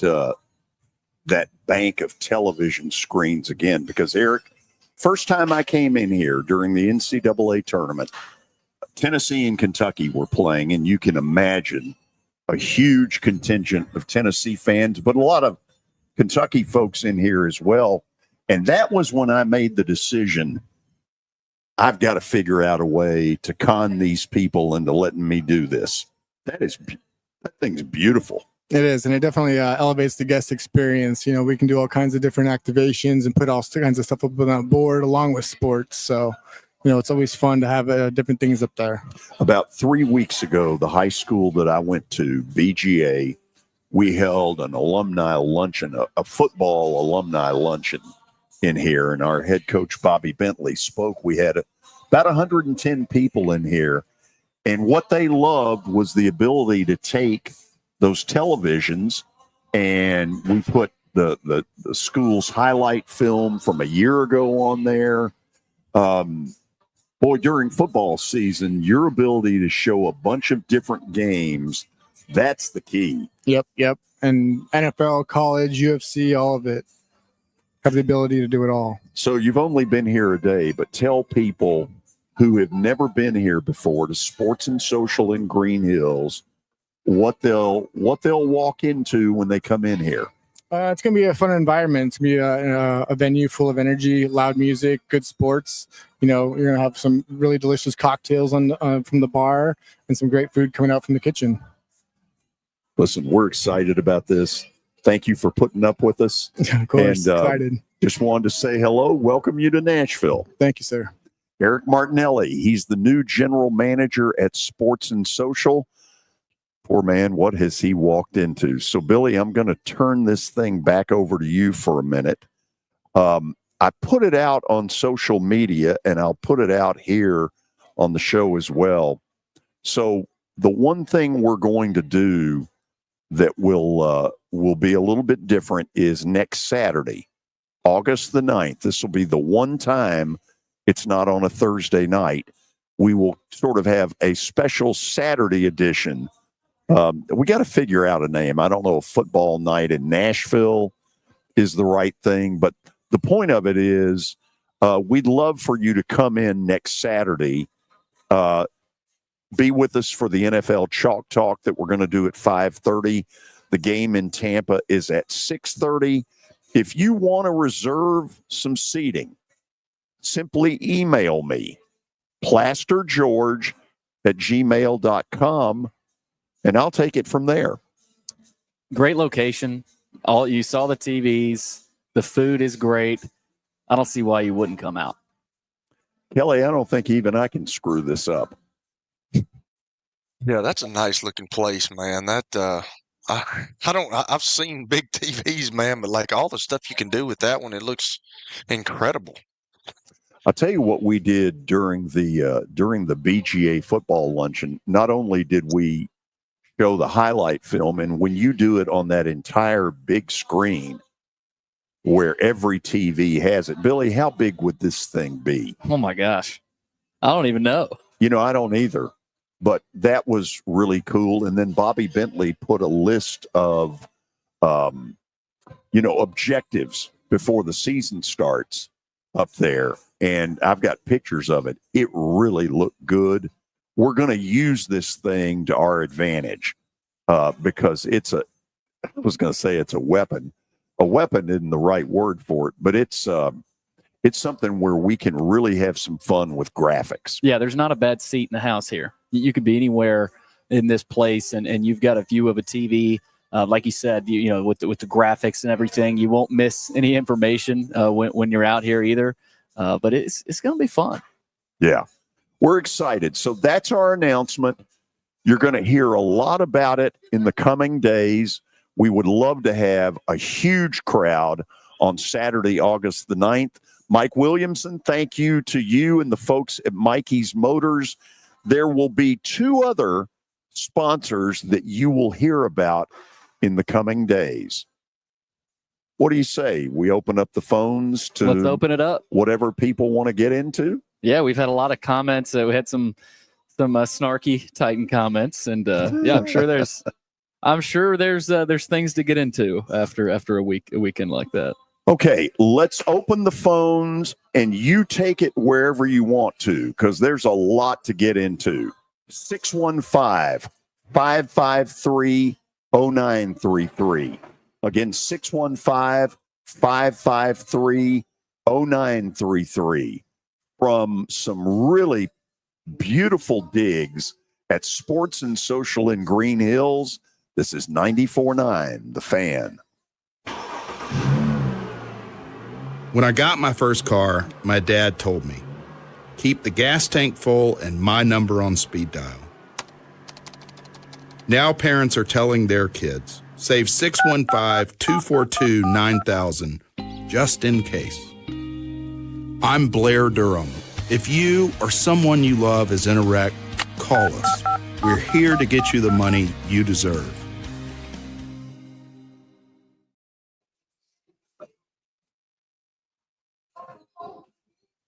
bank of television screens again, because Eric, first time I came in here during the NCAA tournament, Tennessee and Kentucky were playing, and you can imagine a huge contingent of Tennessee fans, but a lot of Kentucky folks in here as well. And that was when I made the decision, I've got to figure out a way to con these people into letting me do this. That thing's beautiful. It is, and it definitely elevates the guest experience. We can do all kinds of different activations and put all kinds of stuff up on that board along with sports. So, it's always fun to have different things up there. About 3 weeks ago, the high school that I went to, BGA, we held an alumni luncheon, a football alumni luncheon in here, and our head coach, Bobby Bentley, spoke. We had about 110 people in here, and what they loved was the ability to take those televisions, and we put the school's highlight film from a year ago on there. Boy, during football season, your ability to show a bunch of different games, that's the key. Yep. And NFL, college, UFC, all of it. Have the ability to do it all. So you've only been here a day, but tell people who have never been here before to Sports and Social in Green Hills what they'll walk into when they come in here. It's going to be a fun environment. It's going to be a venue full of energy, loud music, good sports. You're going to have some really delicious cocktails from the bar and some great food coming out from the kitchen. Listen, we're excited about this. Thank you for putting up with us. Of course, and, excited. Just wanted to say hello. Welcome you to Nashville. Thank you, sir. Eric Martinelli. He's the new general manager at Sports and Social. Poor man, what has he walked into? So, Billy, I'm going to turn this thing back over to you for a minute. I put it out on social media, and I'll put it out here on the show as well. So the one thing we're going to do that will be a little bit different is next Saturday, August the 9th. This will be the one time it's not on a Thursday night. We will sort of have a special Saturday edition. We got to figure out a name. I don't know if Football Night in Nashville is the right thing, but the point of it is we'd love for you to come in next Saturday, be with us for the NFL Chalk Talk that we're going to do at 5:30. The game in Tampa is at 6:30. If you want to reserve some seating, simply email me, plastergeorge@gmail.com, and I'll take it from there. Great location. You saw the TVs. The food is great. I don't see why you wouldn't come out. Kelly, I don't think even I can screw this up. Yeah, that's a nice looking place, man. I've seen big TVs, man, but like all the stuff you can do with that one, it looks incredible. I'll tell you what we did during the BGA football luncheon. Not only did we show the highlight film, and when you do it on that entire big screen where every TV has it, Billy, how big would this thing be? Oh my gosh, I don't even know. I don't either. But that was really cool. And then Bobby Bentley put a list of, objectives before the season starts up there. And I've got pictures of it. It really looked good. We're going to use this thing to our advantage because it's a weapon. A weapon isn't the right word for it, but it's something where we can really have some fun with graphics. Yeah, there's not a bad seat in the house here. You could be anywhere in this place, and you've got a view of a TV. Like you said, with the graphics and everything, you won't miss any information when you're out here either. But it's going to be fun. Yeah, we're excited. So that's our announcement. You're going to hear a lot about it in the coming days. We would love to have a huge crowd on Saturday, August the 9th. Mike Williamson, thank you to you and the folks at Mikey's Motors. There will be 2 other sponsors that you will hear about in the coming days. What do you say? We open up the phones to Let's open it up. Whatever people want to get into? Yeah, we've had a lot of comments. We had some snarky Titan comments, and yeah, I'm sure there's things to get into after a weekend like that. Okay, let's open the phones, and you take it wherever you want to, because there's a lot to get into. 615-553-0933. Again, 615-553-0933. From some really beautiful digs at Sports and Social in Green Hills, this is 94.9 The Fan. When I got my first car, my dad told me, keep the gas tank full and my number on speed dial. Now parents are telling their kids, save 615-242-9000 just in case. I'm Blair Durham. If you or someone you love is in a wreck, call us. We're here to get you the money you deserve.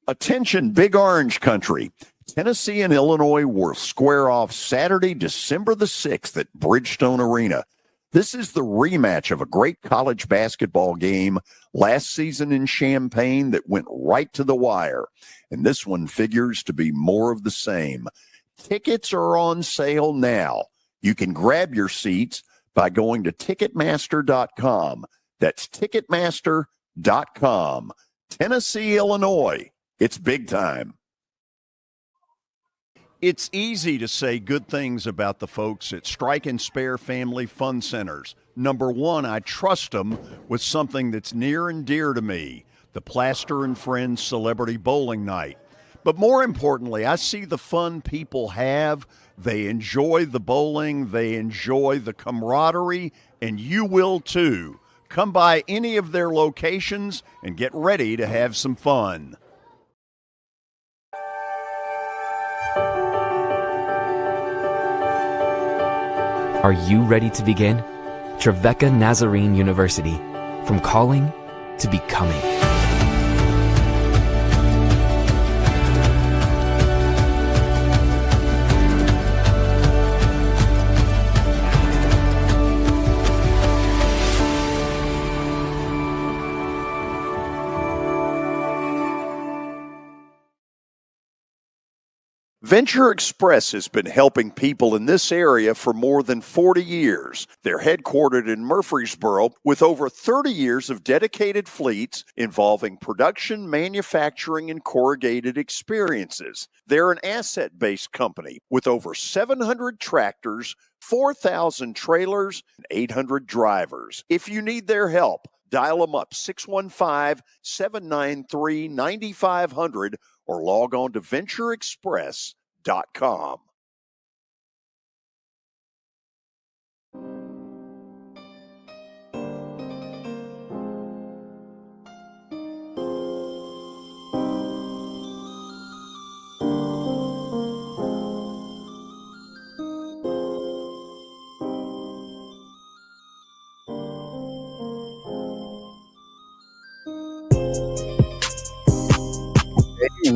Attention, Big Orange Country. Tennessee and Illinois will square off Saturday, December the 6th at Bridgestone Arena. This is the rematch of a great college basketball game last season in Champaign that went right to the wire. And this one figures to be more of the same. Tickets are on sale now. You can grab your seats by going to Ticketmaster.com. That's Ticketmaster.com. Tennessee, Illinois. It's big time. It's easy to say good things about the folks at Strike and Spare Family Fun Centers. Number one, I trust them with something that's near and dear to me, the Plaster and Friends Celebrity Bowling Night. But more importantly, I see the fun people have. They enjoy the bowling, they enjoy the camaraderie, and you will too. Come by any of their locations and get ready to have some fun. Are you ready to begin? Trevecca Nazarene University. From calling to becoming. Venture Express has been helping people in this area for more than 40 years. They're headquartered in Murfreesboro with over 30 years of dedicated fleets involving production, manufacturing, and corrugated experiences. They're an asset-based company with over 700 tractors, 4,000 trailers, and 800 drivers. If you need their help, dial them up 615-793-9500 or log on to ventureexpress.com.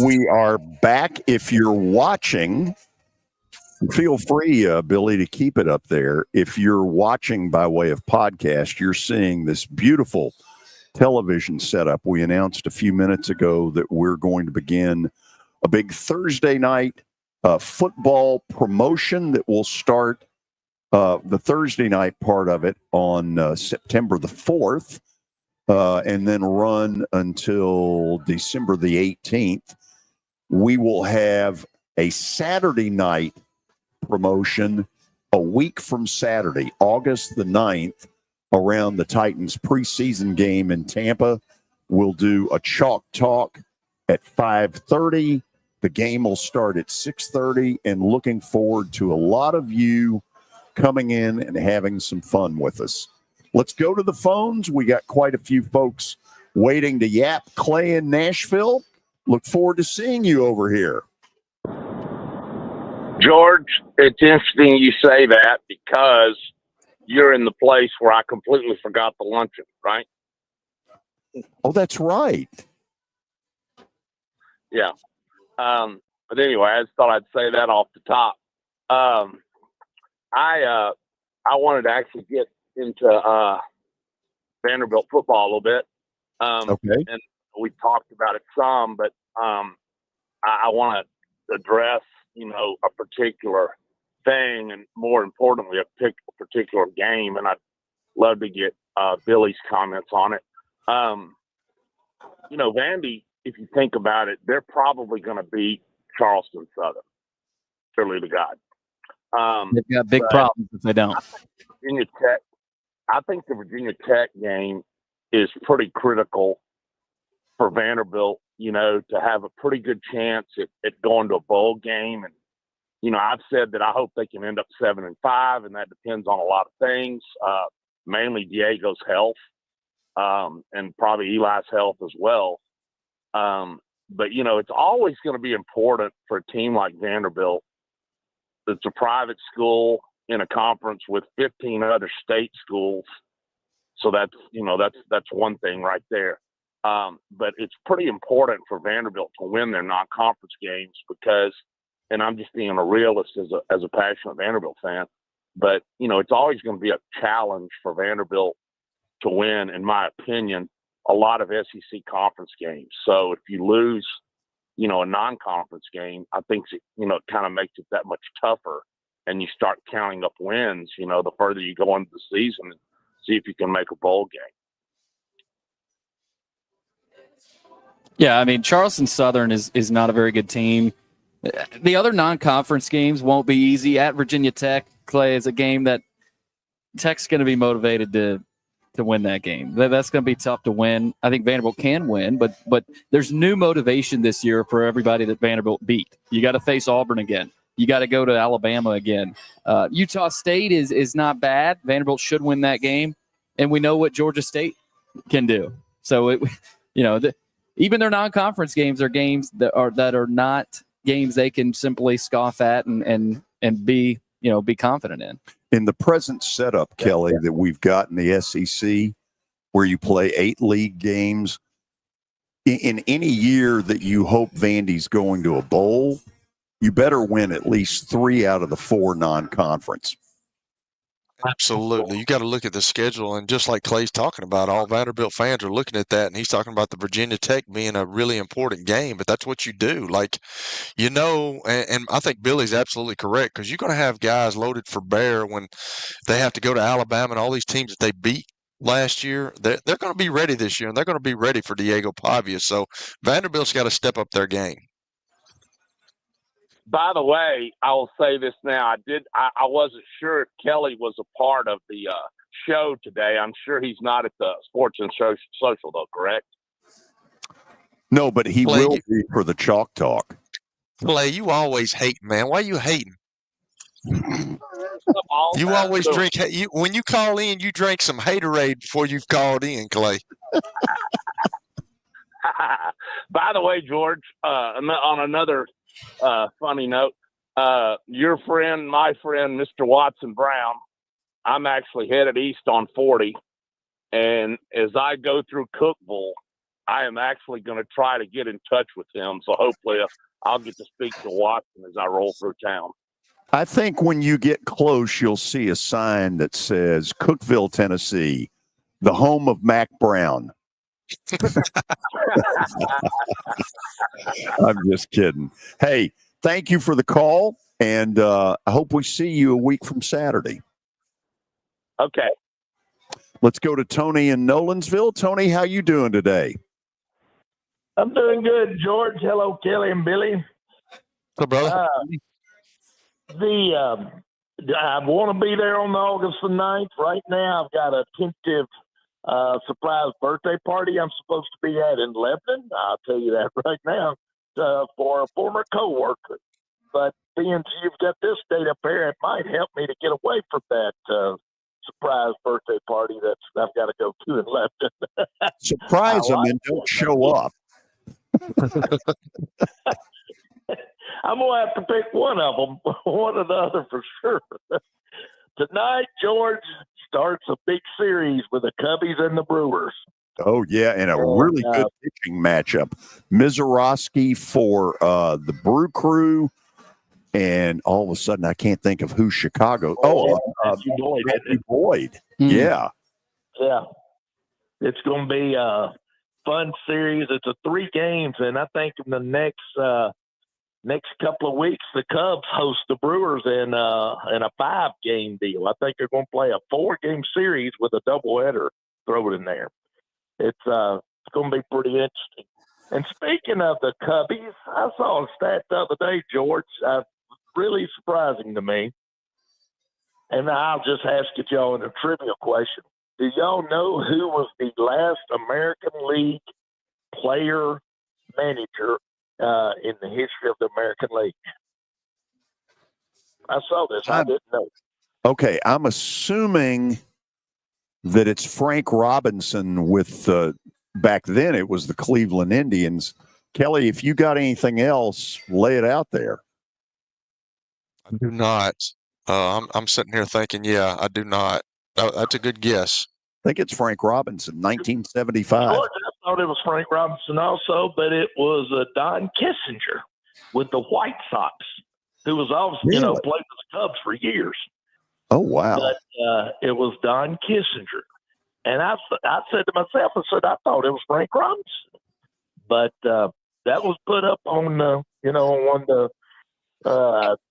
We are back. If you're watching, feel free, Billy, to keep it up there. If you're watching by way of podcast, you're seeing this beautiful television setup. We announced a few minutes ago that we're going to begin a big Thursday night football promotion that will start the Thursday night part of it on September the 4th. And then run until December the 18th. We will have a Saturday night promotion a week from Saturday, August the 9th, around the Titans preseason game in Tampa. We'll do a chalk talk at 5:30. The game will start at 6:30, and looking forward to a lot of you coming in and having some fun with us. Let's go to the phones. We got quite a few folks waiting to yap. Clay in Nashville. Look forward to seeing you over here. George, it's interesting you say that because you're in the place where I completely forgot the luncheon, right? Oh, that's right. Yeah. But anyway, I just thought I'd say that off the top. I wanted to actually get into Vanderbilt football a little bit. Okay. And we talked about it some, but I want to address, a particular thing, and more importantly, a particular game. And I'd love to get Billy's comments on it. Vandy, if you think about it, they're probably going to beat Charleston Southern. Surely to God. They've got big problems if they don't. I think the Virginia Tech game is pretty critical for Vanderbilt, to have a pretty good chance at going to a bowl game. And, I've said that I hope they can end up 7-5, and that depends on a lot of things, mainly Diego's health, and probably Eli's health as well. But, it's always going to be important for a team like Vanderbilt. It's a private school in a conference with 15 other state schools. So that's one thing right there. But it's pretty important for Vanderbilt to win their non-conference games because, and I'm just being a realist as a passionate Vanderbilt fan, but, it's always going to be a challenge for Vanderbilt to win, in my opinion, a lot of SEC conference games. So if you lose, a non-conference game, I think, it kind of makes it that much tougher, and you start counting up wins, the further you go into the season and see if you can make a bowl game. Yeah, I mean, Charleston Southern is not a very good team. The other non-conference games won't be easy. At Virginia Tech, Clay, is a game that Tech's going to be motivated to win that game. That's going to be tough to win. I think Vanderbilt can win, but there's new motivation this year for everybody that Vanderbilt beat. You got to face Auburn again. You got to go to Alabama again. Utah State is not bad. Vanderbilt should win that game, and we know what Georgia State can do. So even their non-conference games are games that are not games they can simply scoff at and be be confident in. In the present setup, Kelly, that we've got in the SEC, where you play 8 league games, in any year that you hope Vandy's going to a bowl, you better win at least 3 out of the 4 non-conference. Absolutely. You got to look at the schedule. And just like Clay's talking about, all Vanderbilt fans are looking at that. And he's talking about the Virginia Tech being a really important game. But that's what you do. Like, and I think Billy's absolutely correct, because you're going to have guys loaded for bear when they have to go to Alabama and all these teams that they beat last year. They're going to be ready this year, and they're going to be ready for Diego Pavia. So Vanderbilt's got to step up their game. By the way, I will say this now. I wasn't sure if Kelly was a part of the show today. I'm sure he's not at the Sports and Social, though, correct? No, but he will be for the Chalk Talk. Clay, you always hate, man. Why are you hating? You always drink. When you call in, you drink some Haterade before you've called in, Clay. By the way, George, on another funny note, your friend, my friend, Mr. Watson Brown, I'm actually headed east on 40. And as I go through Cookville, I am actually going to try to get in touch with him. So hopefully I'll get to speak to Watson as I roll through town. I think when you get close, you'll see a sign that says Cookville, Tennessee, the home of Mac Brown. I'm just kidding. Hey, thank you for the call, and I hope we see you a week from Saturday. Okay. Let's go to Tony in Nolensville. Tony, how you doing today? I'm doing good, George. Hello, Kelly and Billy. Hello, brother. I want to be there on August the 9th. Right now, I've got a tentative surprise birthday party I'm supposed to be at in Lebanon. I'll tell you that right now, for a former coworker. But being you've got this date up there, it might help me to get away from that surprise birthday party that I've got to go to in Lebanon. Surprise them and don't show up. I'm going to have to pick one of them, one or the other for sure. Tonight, George starts a big series with the Cubbies and the Brewers. Oh, yeah, and a really good pitching matchup. Mizorowski for the Brew Crew, and all of a sudden I can't think of who Chicago. Boyd. Yeah. Yeah. It's going to be a fun series. It's a 3 games, and I think in the next couple of weeks, the Cubs host the Brewers in a 5-game deal. I think they're going to play a 4-game series with a doubleheader thrown in there. It's going to be pretty interesting. And speaking of the Cubbies, I saw a stat the other day, George, really surprising to me. And I'll just ask it y'all in a trivia question. Do y'all know who was the last American League player manager in the history of the American League? I saw this. I didn't know. Okay, I'm assuming that it's Frank Robinson with back then it was the Cleveland Indians. Kelly, if you got anything else, lay it out there. I do not. I'm sitting here thinking, yeah, I do not. That's a good guess. I think it's Frank Robinson, 1975. George, I thought it was Frank Robinson also, but it was Don Kissinger with the White Sox, who was obviously, played with the Cubs for years. Oh, wow. But it was Don Kissinger. And I said to myself, I thought it was Frank Robinson. But that was put up on, on one of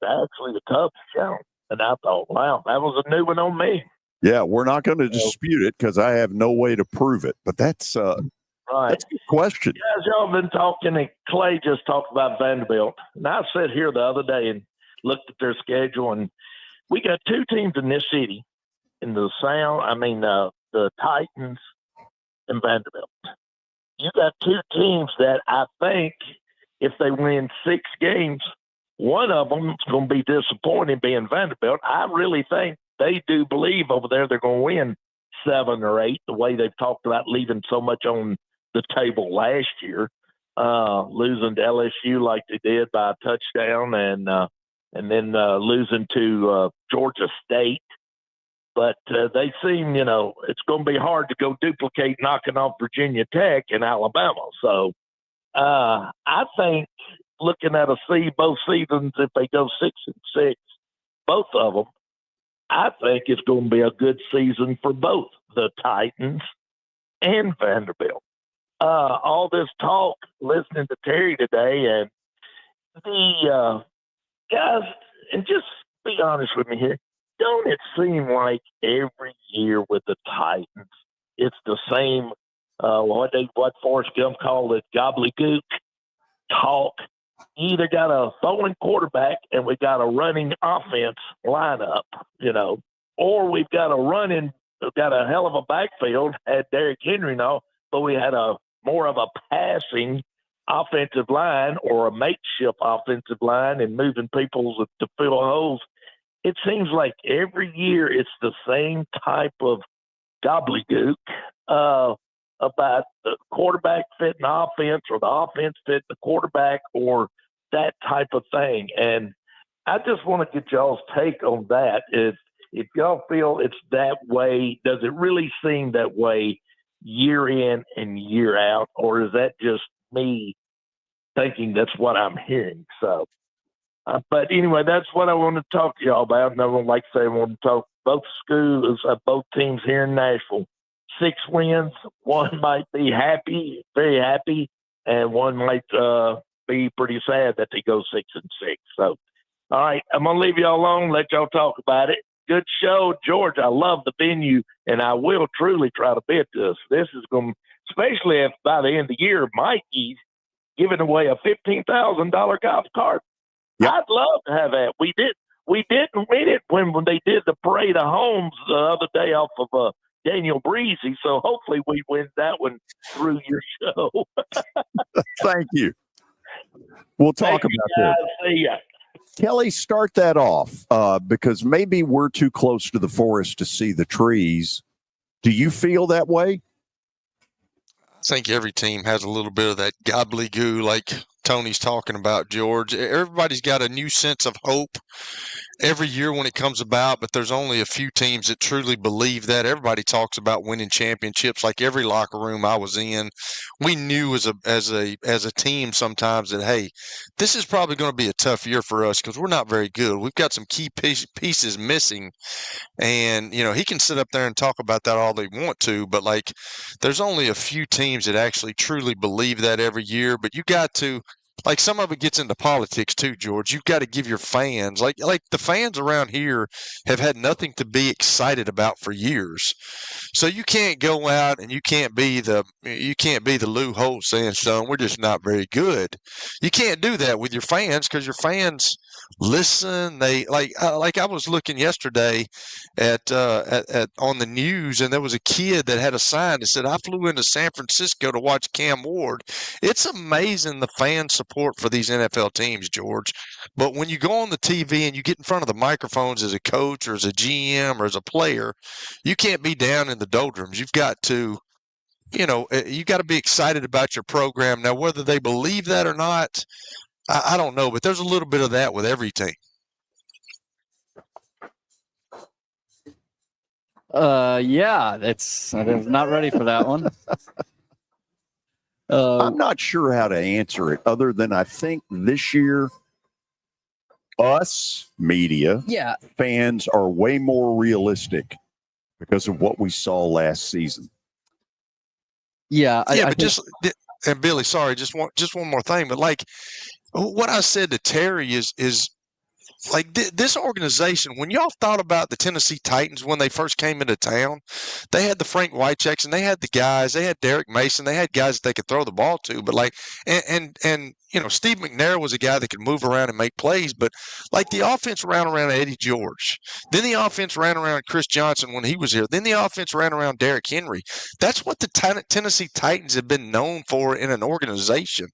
actually the Cubs show. And I thought, wow, that was a new one on me. Yeah, we're not going to dispute it because I have no way to prove it. But that's right. That's a good question. Guys, y'all been talking, and Clay just talked about Vanderbilt. And I sat here the other day and looked at their schedule, and we got 2 teams in this city, in the the Titans and Vanderbilt. You got 2 teams that I think if they win 6 games, one of them is going to be disappointing, being Vanderbilt. I really think they do believe over there they're going to win 7 or 8, the way they've talked about leaving so much on the table last year, losing to LSU like they did by a touchdown, and and then losing to Georgia State. But they seem, it's going to be hard to go duplicate knocking off Virginia Tech and Alabama. So I think looking at both seasons, if they go 6-6, both of them, I think it's going to be a good season for both the Titans and Vanderbilt. All this talk, listening to Terry today, and the guys, and just be honest with me here, don't it seem like every year with the Titans, it's the same, what Forrest Gump called it, gobbledygook talk? You either got a throwing quarterback and we got a running offense lineup, or we've got a hell of a backfield, had Derrick Henry now, but we had more of a passing offensive line or a makeshift offensive line and moving people to fill holes. It seems like every year it's the same type of gobbledygook about the quarterback fitting the offense or the offense fitting the quarterback or that type of thing. And I just want to get y'all's take on that. If y'all feel it's that way, does it really seem that way year in and year out, or is that just me thinking that's what I'm hearing? So, but anyway, that's what I want to talk to y'all about. And I would like to say I want to talk both schools, both teams here in Nashville. 6 wins. One might be happy, very happy, and one might be pretty sad that they go 6-6. So, all right, I'm gonna leave y'all alone. Let y'all talk about it. Good show, George. I love the venue, and I will truly try to bet this. This is going, especially if by the end of the year, Mikey's giving away a $15,000 golf cart. Yep. I'd love to have that. We didn't win it when they did the parade of homes the other day off of Daniel Breezy. So hopefully we win that one through your show. Thank you. We'll talk about that. See ya. Kelly, start that off because maybe we're too close to the forest to see the trees. Do you feel that way? I think every team has a little bit of that gobbledygook like Tony's talking about, George. Everybody's got a new sense of hope every year when it comes about, but there's only a few teams that truly believe that. Everybody talks about winning championships. Like every locker room I was in, we knew as a team sometimes that, hey, this is probably going to be a tough year for us because we're not very good. We've got some key pieces missing. And, he can sit up there and talk about that all they want to, but like there's only a few teams that actually truly believe that every year. But you got to, like, some of it gets into politics too, George. You've got to give your fans, like the fans around here have had nothing to be excited about for years. So you can't go out and you can't be the Lou Holt saying, son, we're just not very good. You can't do that with your fans because your fans listen. They like I was looking yesterday at on the news, and there was a kid that had a sign that said, I flew into San Francisco to watch Cam Ward. It's amazing the fan support for these NFL teams, George. But when you go on the TV and you get in front of the microphones as a coach or as a GM or as a player, you can't be down in the doldrums. You've got to, you got to be excited about your program. Now, whether they believe that or not, I don't know, but there's a little bit of that with every team. Yeah, I'm not ready for that one. I'm not sure how to answer it other than I think this year us media fans are way more realistic because of what we saw last season. Yeah. And Billy, sorry, just one more thing, but like what I said to Terry is like this organization, when y'all thought about the Tennessee Titans when they first came into town, they had the Frank Wychecks and they had the guys, they had Derek Mason, they had guys that they could throw the ball to, but like, and Steve McNair was a guy that could move around and make plays, but like the offense ran around Eddie George. Then the offense ran around Chris Johnson when he was here. Then the offense ran around Derrick Henry. That's what the Tennessee Titans have been known for in an organization.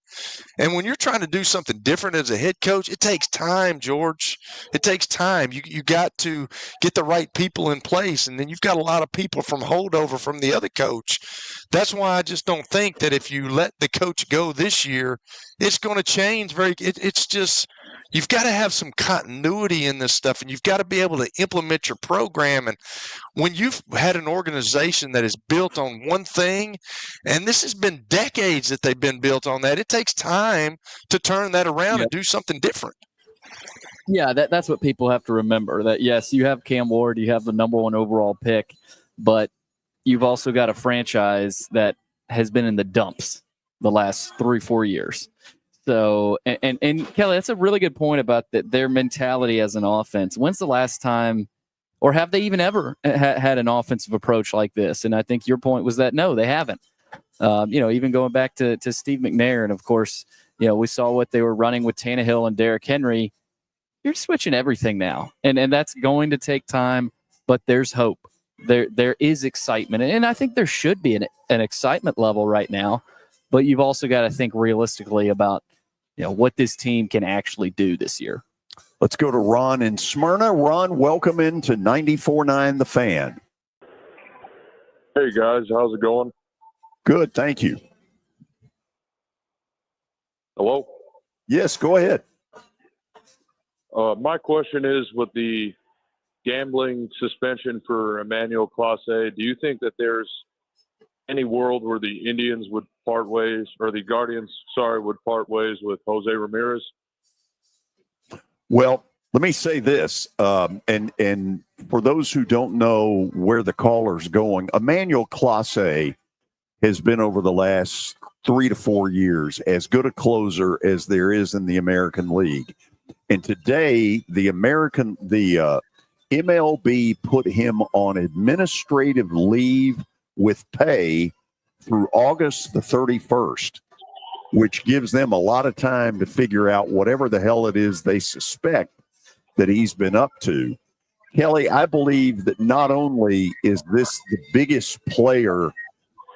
And when you're trying to do something different as a head coach, it takes time, George. It takes time. You got to get the right people in place, and then you've got a lot of people from holdover from the other coach. That's why I just don't think that if you let the coach go this year, it's going to change it's just you've got to have some continuity in this stuff, and you've got to be able to implement your program. And when you've had an organization that is built on one thing, and this has been decades that they've been built on that, it takes time to turn that around and do something different. Yeah, that's what people have to remember. That, yes, you have Cam Ward, you have the number 1 overall pick, but you've also got a franchise that has been in the dumps the last 3-4 years. So, and Kelly, that's a really good point about their mentality as an offense. When's the last time, or have they even ever had an offensive approach like this? And I think your point was that no, they haven't. Even going back to Steve McNair, and of course, we saw what they were running with Tannehill and Derrick Henry. You're switching everything now, and that's going to take time, but there's hope. There is excitement, and I think there should be an excitement level right now. But you've also got to think realistically about what this team can actually do this year. Let's go to Ron in Smyrna. Ron, welcome into 94.9 The Fan. Hey, guys. How's it going? Good, thank you. Hello? Yes, go ahead. My question is, with the gambling suspension for Emmanuel Clase, do you think that there's any world where the Indians would part ways, or the Guardians, would part ways with Jose Ramirez? Well, let me say this, and for those who don't know where the caller's going, Emmanuel Clase has been over the last 3 to 4 years as good a closer as there is in the American League. And today, the MLB put him on administrative leave with pay through August the 31st, which gives them a lot of time to figure out whatever the hell it is they suspect that he's been up to. Kelly, I believe that not only is this the biggest player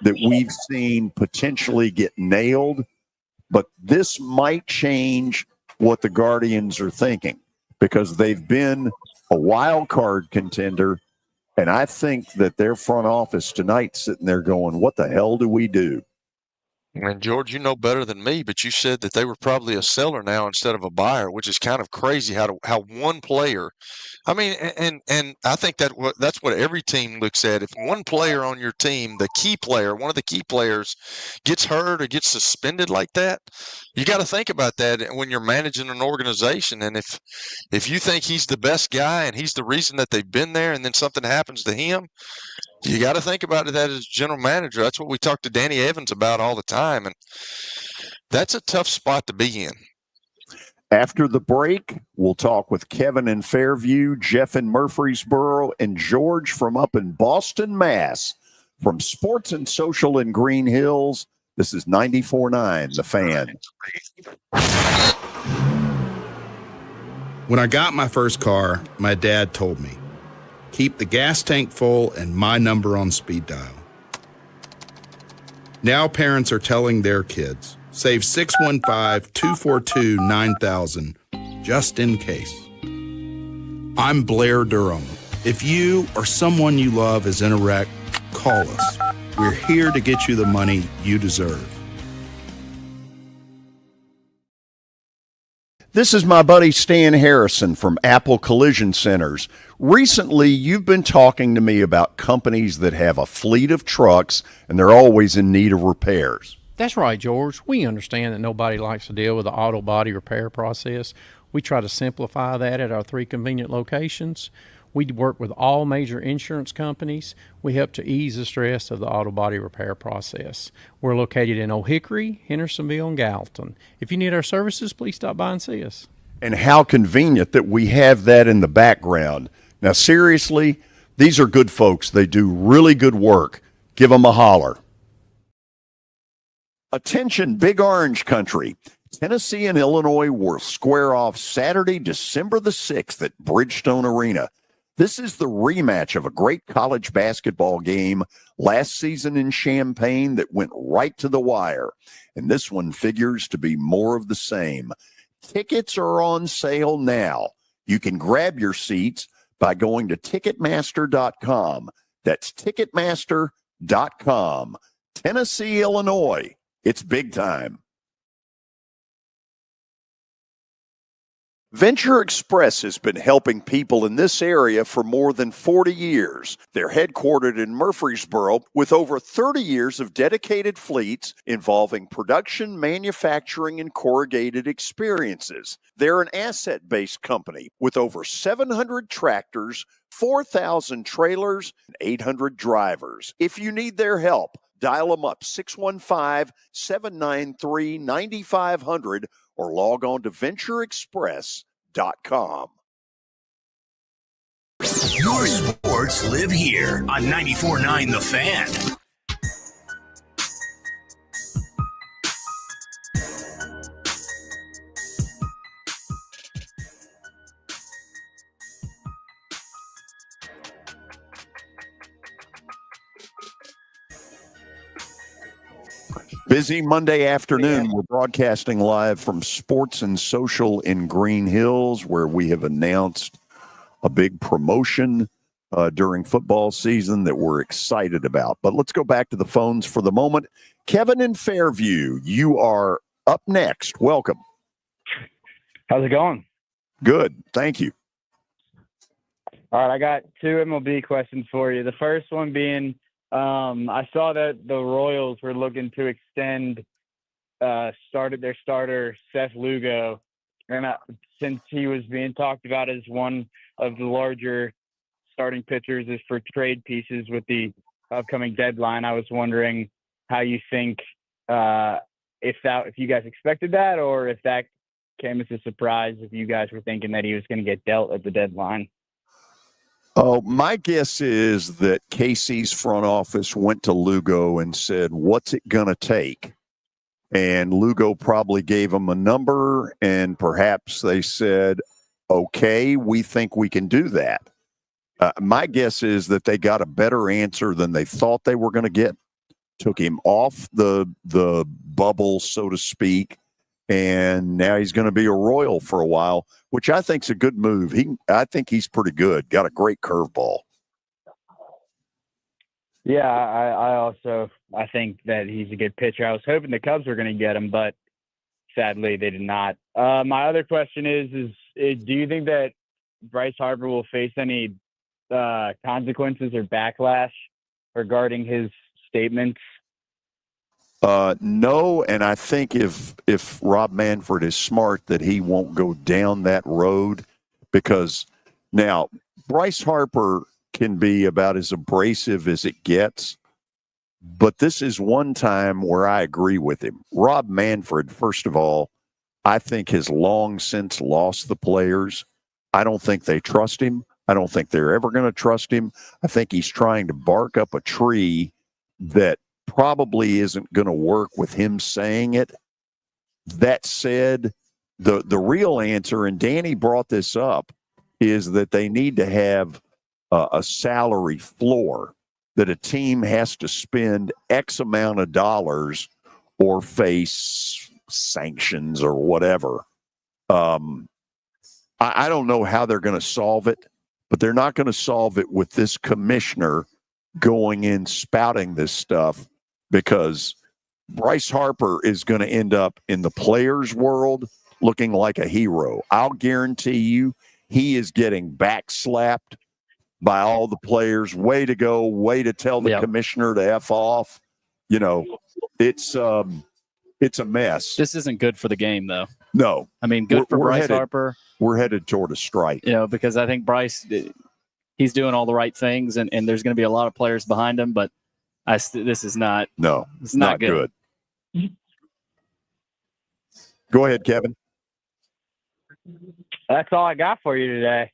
that we've seen potentially get nailed, but this might change what the Guardians are thinking, because they've been a wild card contender. And I think that their front office tonight sitting there going, what the hell do we do? And George, you know better than me, but you said that they were probably a seller now instead of a buyer, which is kind of crazy how one player. I mean, and I think that's what every team looks at. If one player on your team, the key player, one of the key players, gets hurt or gets suspended like that, you got to think about that when you're managing an organization. And if you think he's the best guy and he's the reason that they've been there, and then something happens to him, you got to think about that as general manager. That's what we talk to Danny Evans about all the time, and that's a tough spot to be in. After the break, we'll talk with Kevin in Fairview, Jeff in Murfreesboro, and George from up in Boston, Mass. From Sports and Social in Green Hills, this is 94.9 The Fan. When I got my first car, my dad told me, keep the gas tank full and my number on speed dial. Now parents are telling their kids, save 615-242-9000 just in case. I'm Blair Durham. If you or someone you love is in a wreck, call us. We're here to get you the money you deserve. This is my buddy Stan Harrison from Apple Collision Centers. Recently, you've been talking to me about companies that have a fleet of trucks and they're always in need of repairs. That's right, George. We understand that nobody likes to deal with the auto body repair process. We try to simplify that at our 3 convenient locations. We work with all major insurance companies. We help to ease the stress of the auto body repair process. We're located in Old Hickory, Hendersonville, and Gallatin. If you need our services, please stop by and see us. And how convenient that we have that in the background. Now, seriously, these are good folks. They do really good work. Give them a holler. Attention, Big Orange Country. Tennessee and Illinois will square off Saturday, December the 6th at Bridgestone Arena. This is the rematch of a great college basketball game last season in Champaign that went right to the wire. And this one figures to be more of the same. Tickets are on sale now. You can grab your seats by going to Ticketmaster.com. That's Ticketmaster.com. Tennessee, Illinois. It's big time. Venture Express has been helping people in this area for more than 40 years. They're headquartered in Murfreesboro with over 30 years of dedicated fleets involving production, manufacturing, and corrugated experiences. They're an asset-based company with over 700 tractors, 4,000 trailers, and 800 drivers. If you need their help, dial them up 615-793-9500 or log on to ventureexpress.com. Your sports live here on 94.9 The Fan. Busy Monday afternoon. We're broadcasting live from Sports and Social in Green Hills, where we have announced a big promotion during football season that we're excited about. But let's go back to the phones for the moment. Kevin in Fairview, you are up next. Welcome. How's it going? Good. Thank you. All right, I got two MLB questions for you. The first one being, I saw that the Royals were looking to extend their starter, Seth Lugo. And since he was being talked about as one of the larger starting pitchers is for trade pieces with the upcoming deadline, I was wondering how you think if you guys expected that, or if that came as a surprise, if you guys were thinking that he was going to get dealt at the deadline. Oh, my guess is that Casey's front office went to Lugo and said, what's it going to take? And Lugo probably gave them a number, and perhaps they said, okay, we think we can do that. My guess is that they got a better answer than they thought they were going to get. Took him off the bubble, so to speak, and now he's going to be a Royal for a while, which I think is a good move. I think he's pretty good. Got a great curveball. Yeah, I think that he's a good pitcher. I was hoping the Cubs were going to get him, but sadly they did not. My other question is do you think that Bryce Harper will face any consequences or backlash regarding his statements? No, and I think if Rob Manfred is smart, that he won't go down that road, because now Bryce Harper can be about as abrasive as it gets, but this is one time where I agree with him. Rob Manfred, first of all, I think has long since lost the players. I don't think they trust him. I don't think they're ever going to trust him. I think he's trying to bark up a tree that probably isn't going to work with him saying it. That said, the real answer, and Danny brought this up, is that they need to have a salary floor, that a team has to spend X amount of dollars or face sanctions or whatever. I don't know how they're going to solve it, but they're not going to solve it with this commissioner going in spouting this stuff, because Bryce Harper is going to end up in the players' world looking like a hero. I'll guarantee you he is getting backslapped by all the players. Way to go. Way to tell the commissioner to F off. You know, it's a mess. This isn't good for the game, though. No. I mean, good for Bryce Harper. We're headed toward a strike. You know, because I think Bryce, he's doing all the right things, and there's going to be a lot of players behind him, but this is not. No, it's not good. Go ahead, Kevin. That's all I got for you today.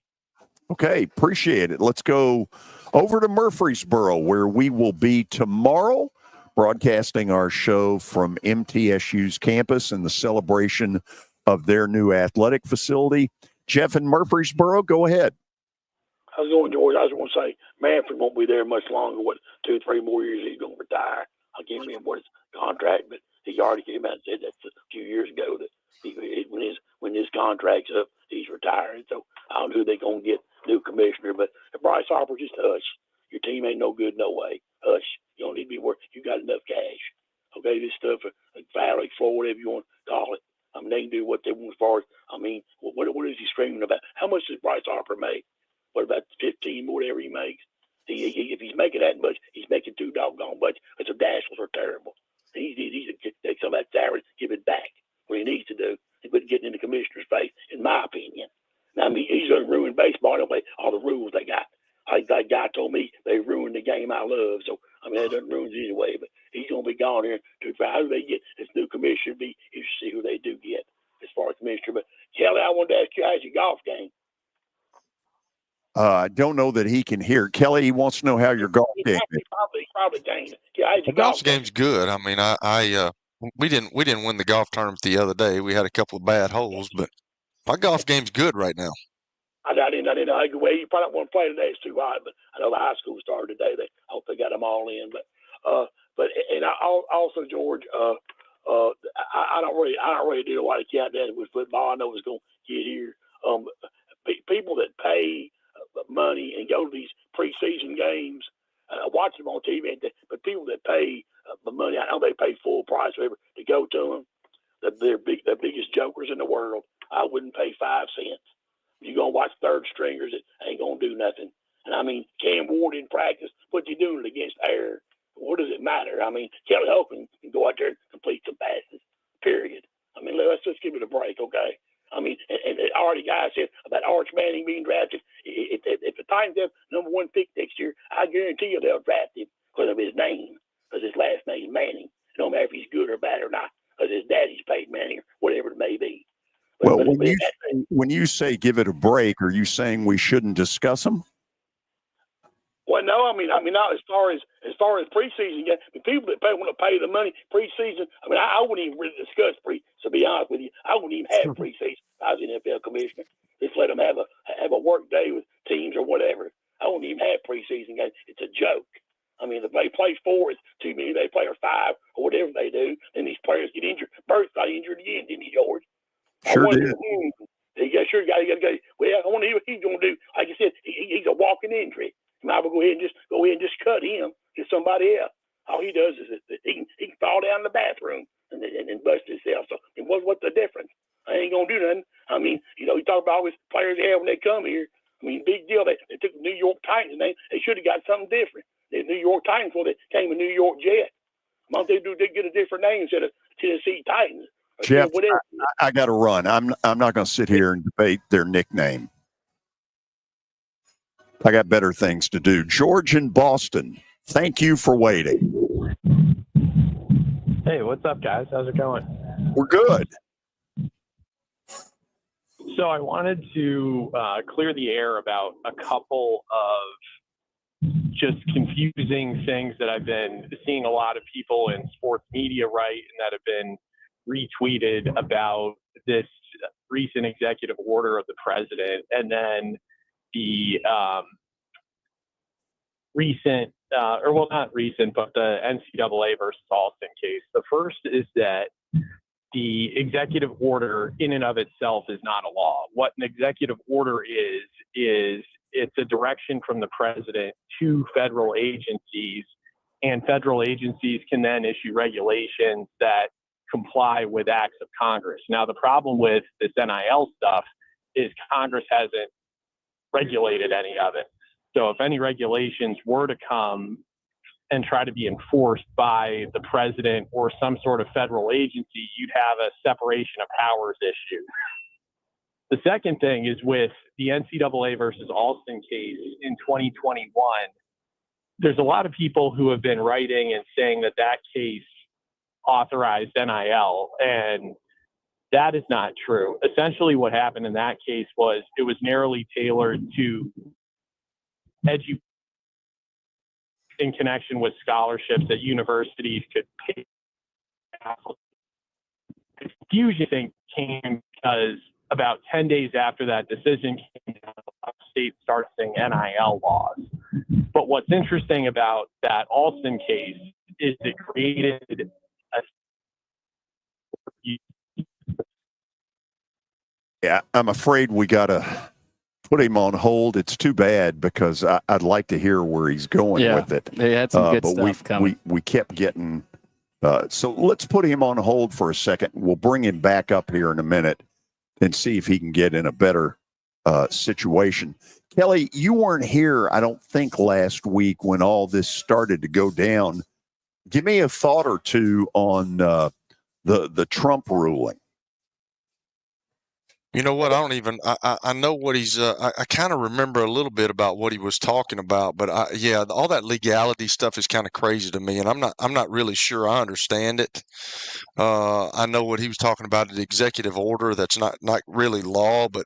Okay, appreciate it. Let's go over to Murfreesboro, where we will be tomorrow, broadcasting our show from MTSU's campus in the celebration of their new athletic facility. Jeff in Murfreesboro, go ahead. How's it going, George? I just want to say Manfred won't be there much longer. 2-3 more years he's going to retire. I can't remember what his contract, but he already came out and said that a few years ago that when his contract's up, he's retiring. So I don't know who they're going to get new commissioner, but Bryce Harper, just hush. Your team ain't no good no way. Hush. You don't need to be working. You got enough cash. Okay, this stuff, Valley Floor, whatever you want to call it. I mean, they can do what they want as far as, I mean, what is he screaming about? How much does Bryce Harper make? What about 15, whatever he makes? If he's making that much, he's making too doggone much. Because the Nationals are terrible. He needs to take some of that salary, give it back. What he needs to do is quit getting in the commissioner's face, in my opinion. Now, I mean, he's going to ruin baseball anyway, all the rules they got. That guy told me they ruined the game I love. So, I mean, that doesn't ruin it anyway. But he's going to be gone here. How do they get this new commissioner? You should see who they do get as far as commissioner. But, Kelly, I wanted to ask you, how's your golf game? I don't know that he can hear. Kelly, he wants to know how your golf game is. Probably can. Yeah, how's The your golf game's good. I mean, we didn't win the golf tournament the other day. We had a couple of bad holes, but my golf game's good right now. I didn't know. Well, you probably don't want to play today. It's too hot. But I know the high school started today. They hope they got them all in. But also, George, I don't really do a lot of countdown with football. I know it's going to get here. People that pay money and go to these preseason games, watch them on TV. But people that pay the money, I know they pay full price whatever to go to them. They're the biggest jokers in the world. I wouldn't pay 5 cents. You're going to watch third stringers that ain't going to do nothing. And, I mean, Cam Ward in practice, what you doing against air? What does it matter? I mean, Kelly Holcomb can go out there and complete some passes, period. I mean, let's just give it a break, okay? I mean, and already guys said about Arch Manning being drafted. If the Titans have number 1 pick next year, I guarantee you they'll draft him because of his name, because his last name is Manning. No matter if he's good or bad or not, because his daddy's Peyton Manning or whatever it may be. Well, when you say give it a break, are you saying we shouldn't discuss them? Well, no, I mean, not as far as preseason. People that want to pay the money preseason. I mean, I wouldn't even really discuss to be honest with you, I wouldn't even have preseason. If I was the NFL commissioner. Just let them have a work day with teams or whatever. I wouldn't even have preseason games. It's a joke. I mean, if they play 4, it's too many. They play 5 or whatever they do, and these players get injured. Burks got injured again, didn't he, George? Sure did. Yeah, sure. Got to go. Well, I wonder what he's going to do. Like I said, he's a walking injury. You might as well go ahead and just cut him to somebody else. All he does is he can fall down in the bathroom and bust himself. So what's the difference? I ain't gonna do nothing. I mean, you talk about all these players they have when they come here. I mean, big deal. They took the New York Titans name. They should have got something different. The New York Titans, well, they came with New York Jets. Why don't they get a different name instead of Tennessee Titans? Jeff, I got to run. I'm not going to sit here and debate their nickname. I got better things to do. George in Boston, thank you for waiting. Hey, what's up, guys? How's it going? We're good. So I wanted to clear the air about a couple of just confusing things that I've been seeing a lot of people in sports media write and that have been retweeted about this recent executive order of the president, and then the recent, not recent, but the NCAA versus Alston case. The first is that the executive order in and of itself is not a law. What an executive order is it's a direction from the president to federal agencies, and federal agencies can then issue regulations that comply with acts of Congress. Now, the problem with this NIL stuff is Congress hasn't regulated any of it. So if any regulations were to come and try to be enforced by the president or some sort of federal agency, you'd have a separation of powers issue. The second thing is with the NCAA versus Alston case in 2021, there's a lot of people who have been writing and saying that case authorized NIL, and that is not true. Essentially what happened in that case was it was narrowly tailored to educate in connection with scholarships that universities could pay. The confusion came because about 10 days after that decision came down, the state started saying NIL laws. But what's interesting about that Alston case is it created Yeah, I'm afraid we got to put him on hold. It's too bad because I'd like to hear where he's going with it. They had some good stuff coming. We kept getting So let's put him on hold for a second. We'll bring him back up here in a minute and see if he can get in a better situation. Kelly, you weren't here, I don't think, last week when all this started to go down. Give me a thought or two on the Trump ruling. You know what? I know what he's, I kind of remember a little bit about what he was talking about, but all that legality stuff is kind of crazy to me. And I'm not really sure I understand it. I know what he was talking about, the executive order. That's not really law, but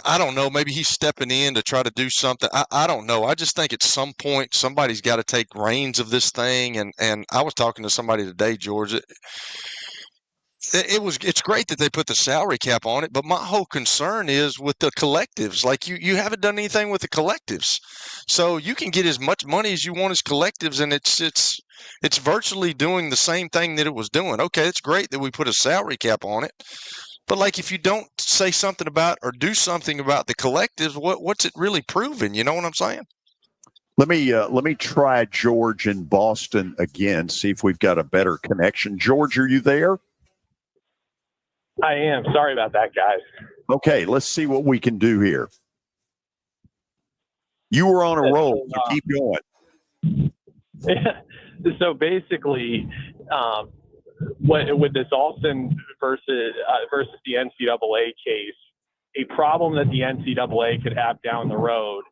I don't know. Maybe he's stepping in to try to do something. I don't know. I just think at some point somebody's got to take reins of this thing. And I was talking to somebody today, George. It's great that they put the salary cap on it, but my whole concern is with the collectives. Like you haven't done anything with the collectives, so you can get as much money as you want as collectives, and it's virtually doing the same thing that it was doing. Okay, it's great that we put a salary cap on it, but like if you don't say something about or do something about the collectives, what's it really proving? You know what I'm saying? Let me try George in Boston again. See if we've got a better connection. George, are you there? I am. Sorry about that, guys. Okay, let's see what we can do here. You were on a roll. So keep going. So basically, with this Alston versus the NCAA case, a problem that the NCAA could have down the road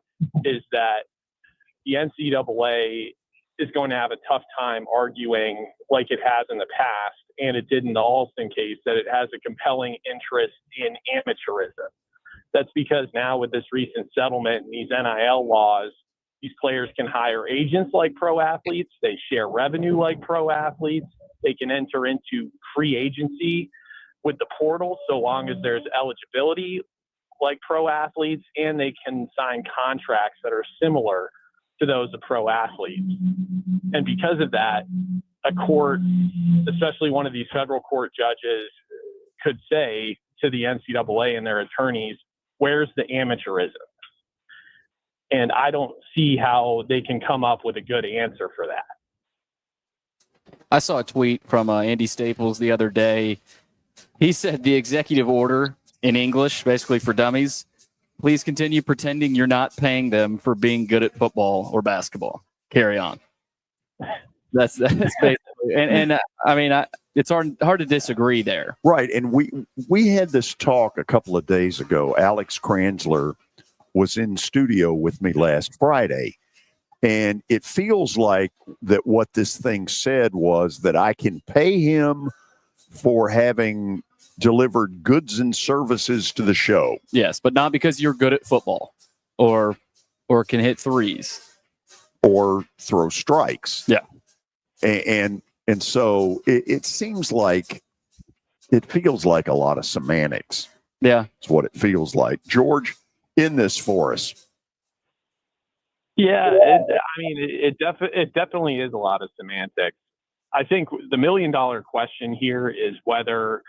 is that the NCAA is going to have a tough time arguing like it has in the past, and it did in the Alston case, that it has a compelling interest in amateurism. That's because now with this recent settlement and these NIL laws, these players can hire agents like pro athletes. They share revenue like pro athletes. They can enter into free agency with the portal so long as there's eligibility like pro athletes, and they can sign contracts that are similar to those of pro athletes. And because of that, a court, especially one of these federal court judges, could say to the NCAA and their attorneys, where's the amateurism? And I don't see how they can come up with a good answer for that. I saw a tweet from Andy Staples the other day. He said the executive order in English, basically for dummies, please continue pretending you're not paying them for being good at football or basketball. Carry on. That's basically, and I mean, it's hard to disagree there. Right, and we had this talk a couple of days ago. Alex Kranzler was in studio with me last Friday, and it feels like that what this thing said was that I can pay him for having delivered goods and services to the show. Yes, but not because you're good at football or can hit threes or throw strikes. Yeah. And so it seems like it feels like a lot of semantics. Yeah. It's what it feels like. George, in this for us. Yeah, it definitely is a lot of semantics. I think the $1 million question here is whether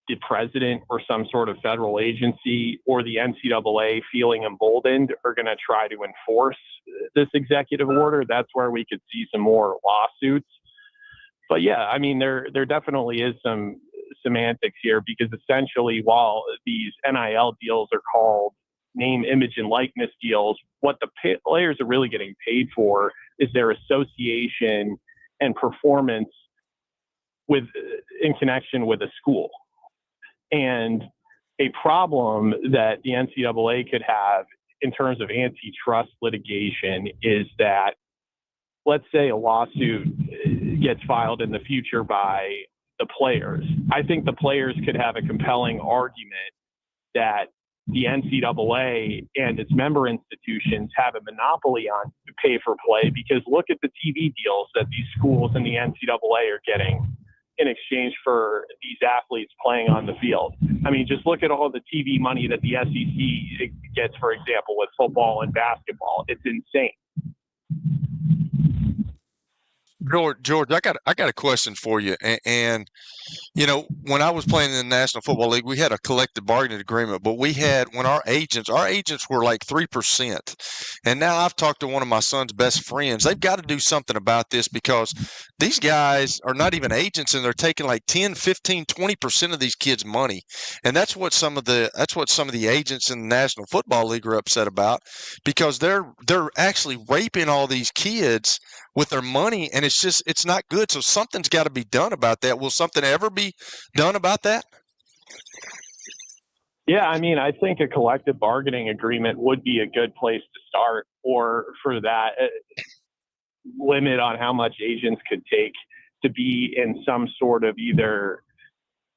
the president or some sort of federal agency or the NCAA, feeling emboldened, are going to try to enforce this executive order. That's where we could see some more lawsuits. But yeah, I mean, there definitely is some semantics here, because essentially, while these NIL deals are called name, image, and likeness deals, what the players are really getting paid for is their association and performance in connection with a school. And a problem that the NCAA could have in terms of antitrust litigation is that, let's say a lawsuit gets filed in the future by the players. I think the players could have a compelling argument that the NCAA and its member institutions have a monopoly on pay for play, because look at the TV deals that these schools and the NCAA are getting in exchange for these athletes playing on the field. I mean, just look at all the TV money that the SEC gets, for example, with football and basketball. It's insane. George, I got a question for you. And you know, when I was playing in the National Football League, we had a collective bargaining agreement, but we had when our agents were like 3%. And now I've talked to one of my son's best friends. They've got to do something about this because these guys are not even agents and they're taking like 10, 15, 20% of these kids' money. And that's what some of the agents in the National Football League are upset about because they're actually raping all these kids with their money, and it's not good. So something's got to be done about that. Will something ever be done about that? Yeah, I mean, I think a collective bargaining agreement would be a good place to start, or for that limit on how much agents could take to be in some sort of either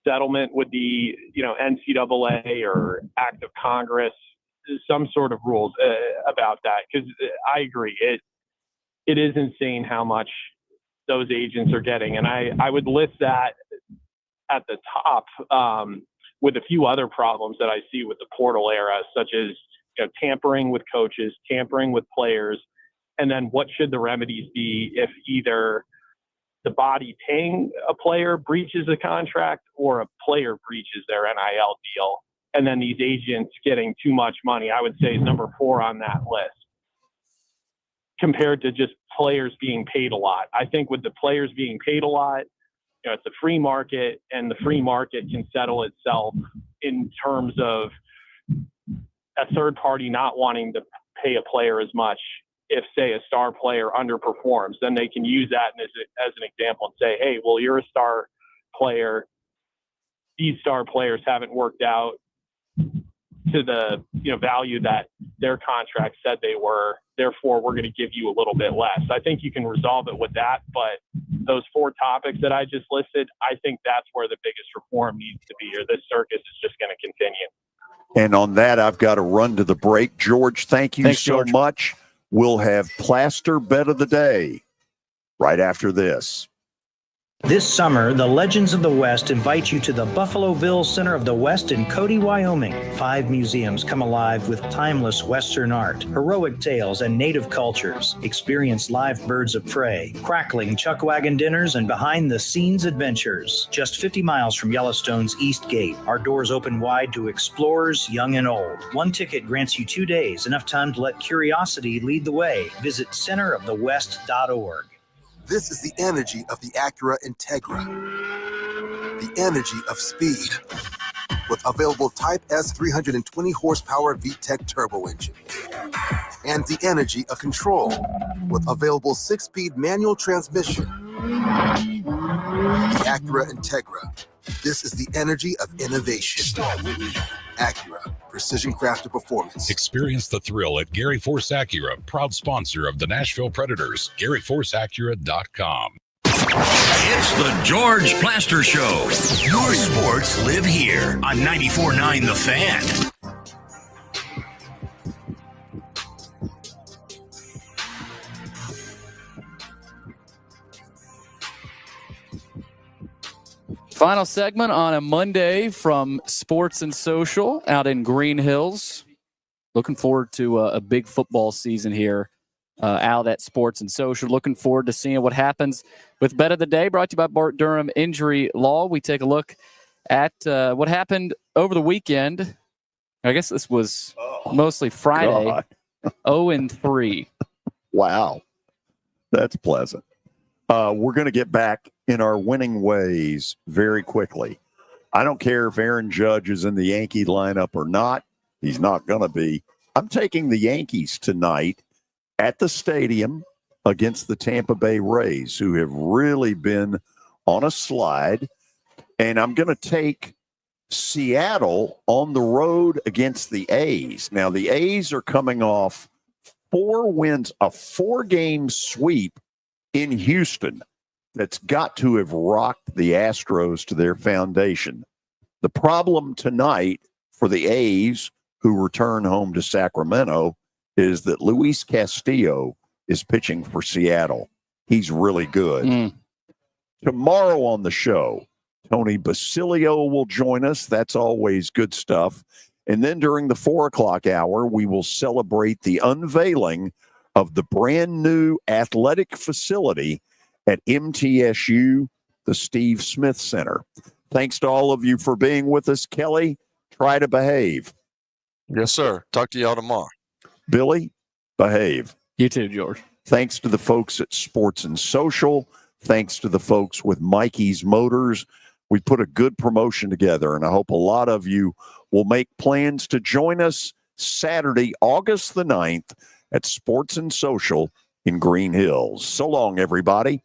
settlement with the NCAA or act of Congress, some sort of rules about that. Because I agree, it is insane how much those agents are getting. And I would list that at the top with a few other problems that I see with the portal era, such as tampering with coaches, tampering with players, and then what should the remedies be if either the body paying a player breaches a contract or a player breaches their NIL deal, and then these agents getting too much money, I would say is number 4 on that list, compared to just players being paid a lot. I think with the players being paid a lot, it's a free market, and the free market can settle itself in terms of a third party not wanting to pay a player as much. If, say, a star player underperforms, then they can use that as an example and say, hey, well, you're a star player. These star players haven't worked out to the value that their contract said they were. Therefore, we're going to give you a little bit less. I think you can resolve it with that. But those 4 topics that I just listed, I think that's where the biggest reform needs to be, or this circus is just going to continue. And on that, I've got to run to the break. George, thank you Thanks, so George. much. We'll have Plaster Bet of the Day right after this. This summer, the Legends of the West invite you to the Buffaloville Center of the West in Cody, Wyoming. 5 museums come alive with timeless Western art, heroic tales, and native cultures. Experience live birds of prey, crackling chuck wagon dinners, and behind-the-scenes adventures. Just 50 miles from Yellowstone's East Gate, our doors open wide to explorers young and old. 1 ticket grants you 2 days, enough time to let curiosity lead the way. Visit centerofthewest.org. This is the energy of the Acura Integra. The energy of speed. With available Type S 320 horsepower VTEC turbo engine. And the energy of control. With available 6-speed manual transmission. The Acura Integra. This is the energy of innovation. Acura, precision crafted performance. Experience the thrill at Gary Force Acura, proud sponsor of the Nashville Predators. GaryForceAcura.com. It's the George Plaster Show. Your sports live here on 94.9 The Fan. Final segment on a Monday from Sports and Social out in Green Hills. Looking forward to a big football season here out at Sports and Social. Looking forward to seeing what happens with Bet of the Day, brought to you by Bart Durham Injury Law. We take a look at what happened over the weekend. I guess this was mostly Friday. 0-3. Wow. That's pleasant. We're going to get back in our winning ways very quickly. I don't care if Aaron Judge is in the Yankee lineup or not. He's not going to be. I'm taking the Yankees tonight at the stadium against the Tampa Bay Rays, who have really been on a slide. And I'm going to take Seattle on the road against the A's. Now, the A's are coming off 4 wins, a 4-game sweep in Houston that's got to have rocked the Astros to their foundation. The problem tonight for the A's, who return home to Sacramento, is that Luis Castillo is pitching for Seattle. He's really good. Tomorrow on the show, Tony Basilio will join us. That's always good stuff. And then during the 4 o'clock hour, we will celebrate the unveiling of the brand new athletic facility at MTSU, the Steve Smith Center. Thanks to all of you for being with us. Kelly, try to behave. Yes, sir. Talk to y'all tomorrow. Billy, behave. You too, George. Thanks to the folks at Sports and Social. Thanks to the folks with Mikey's Motors. We put a good promotion together, and I hope a lot of you will make plans to join us Saturday, August the 9th at Sports and Social in Green Hills. So long, everybody.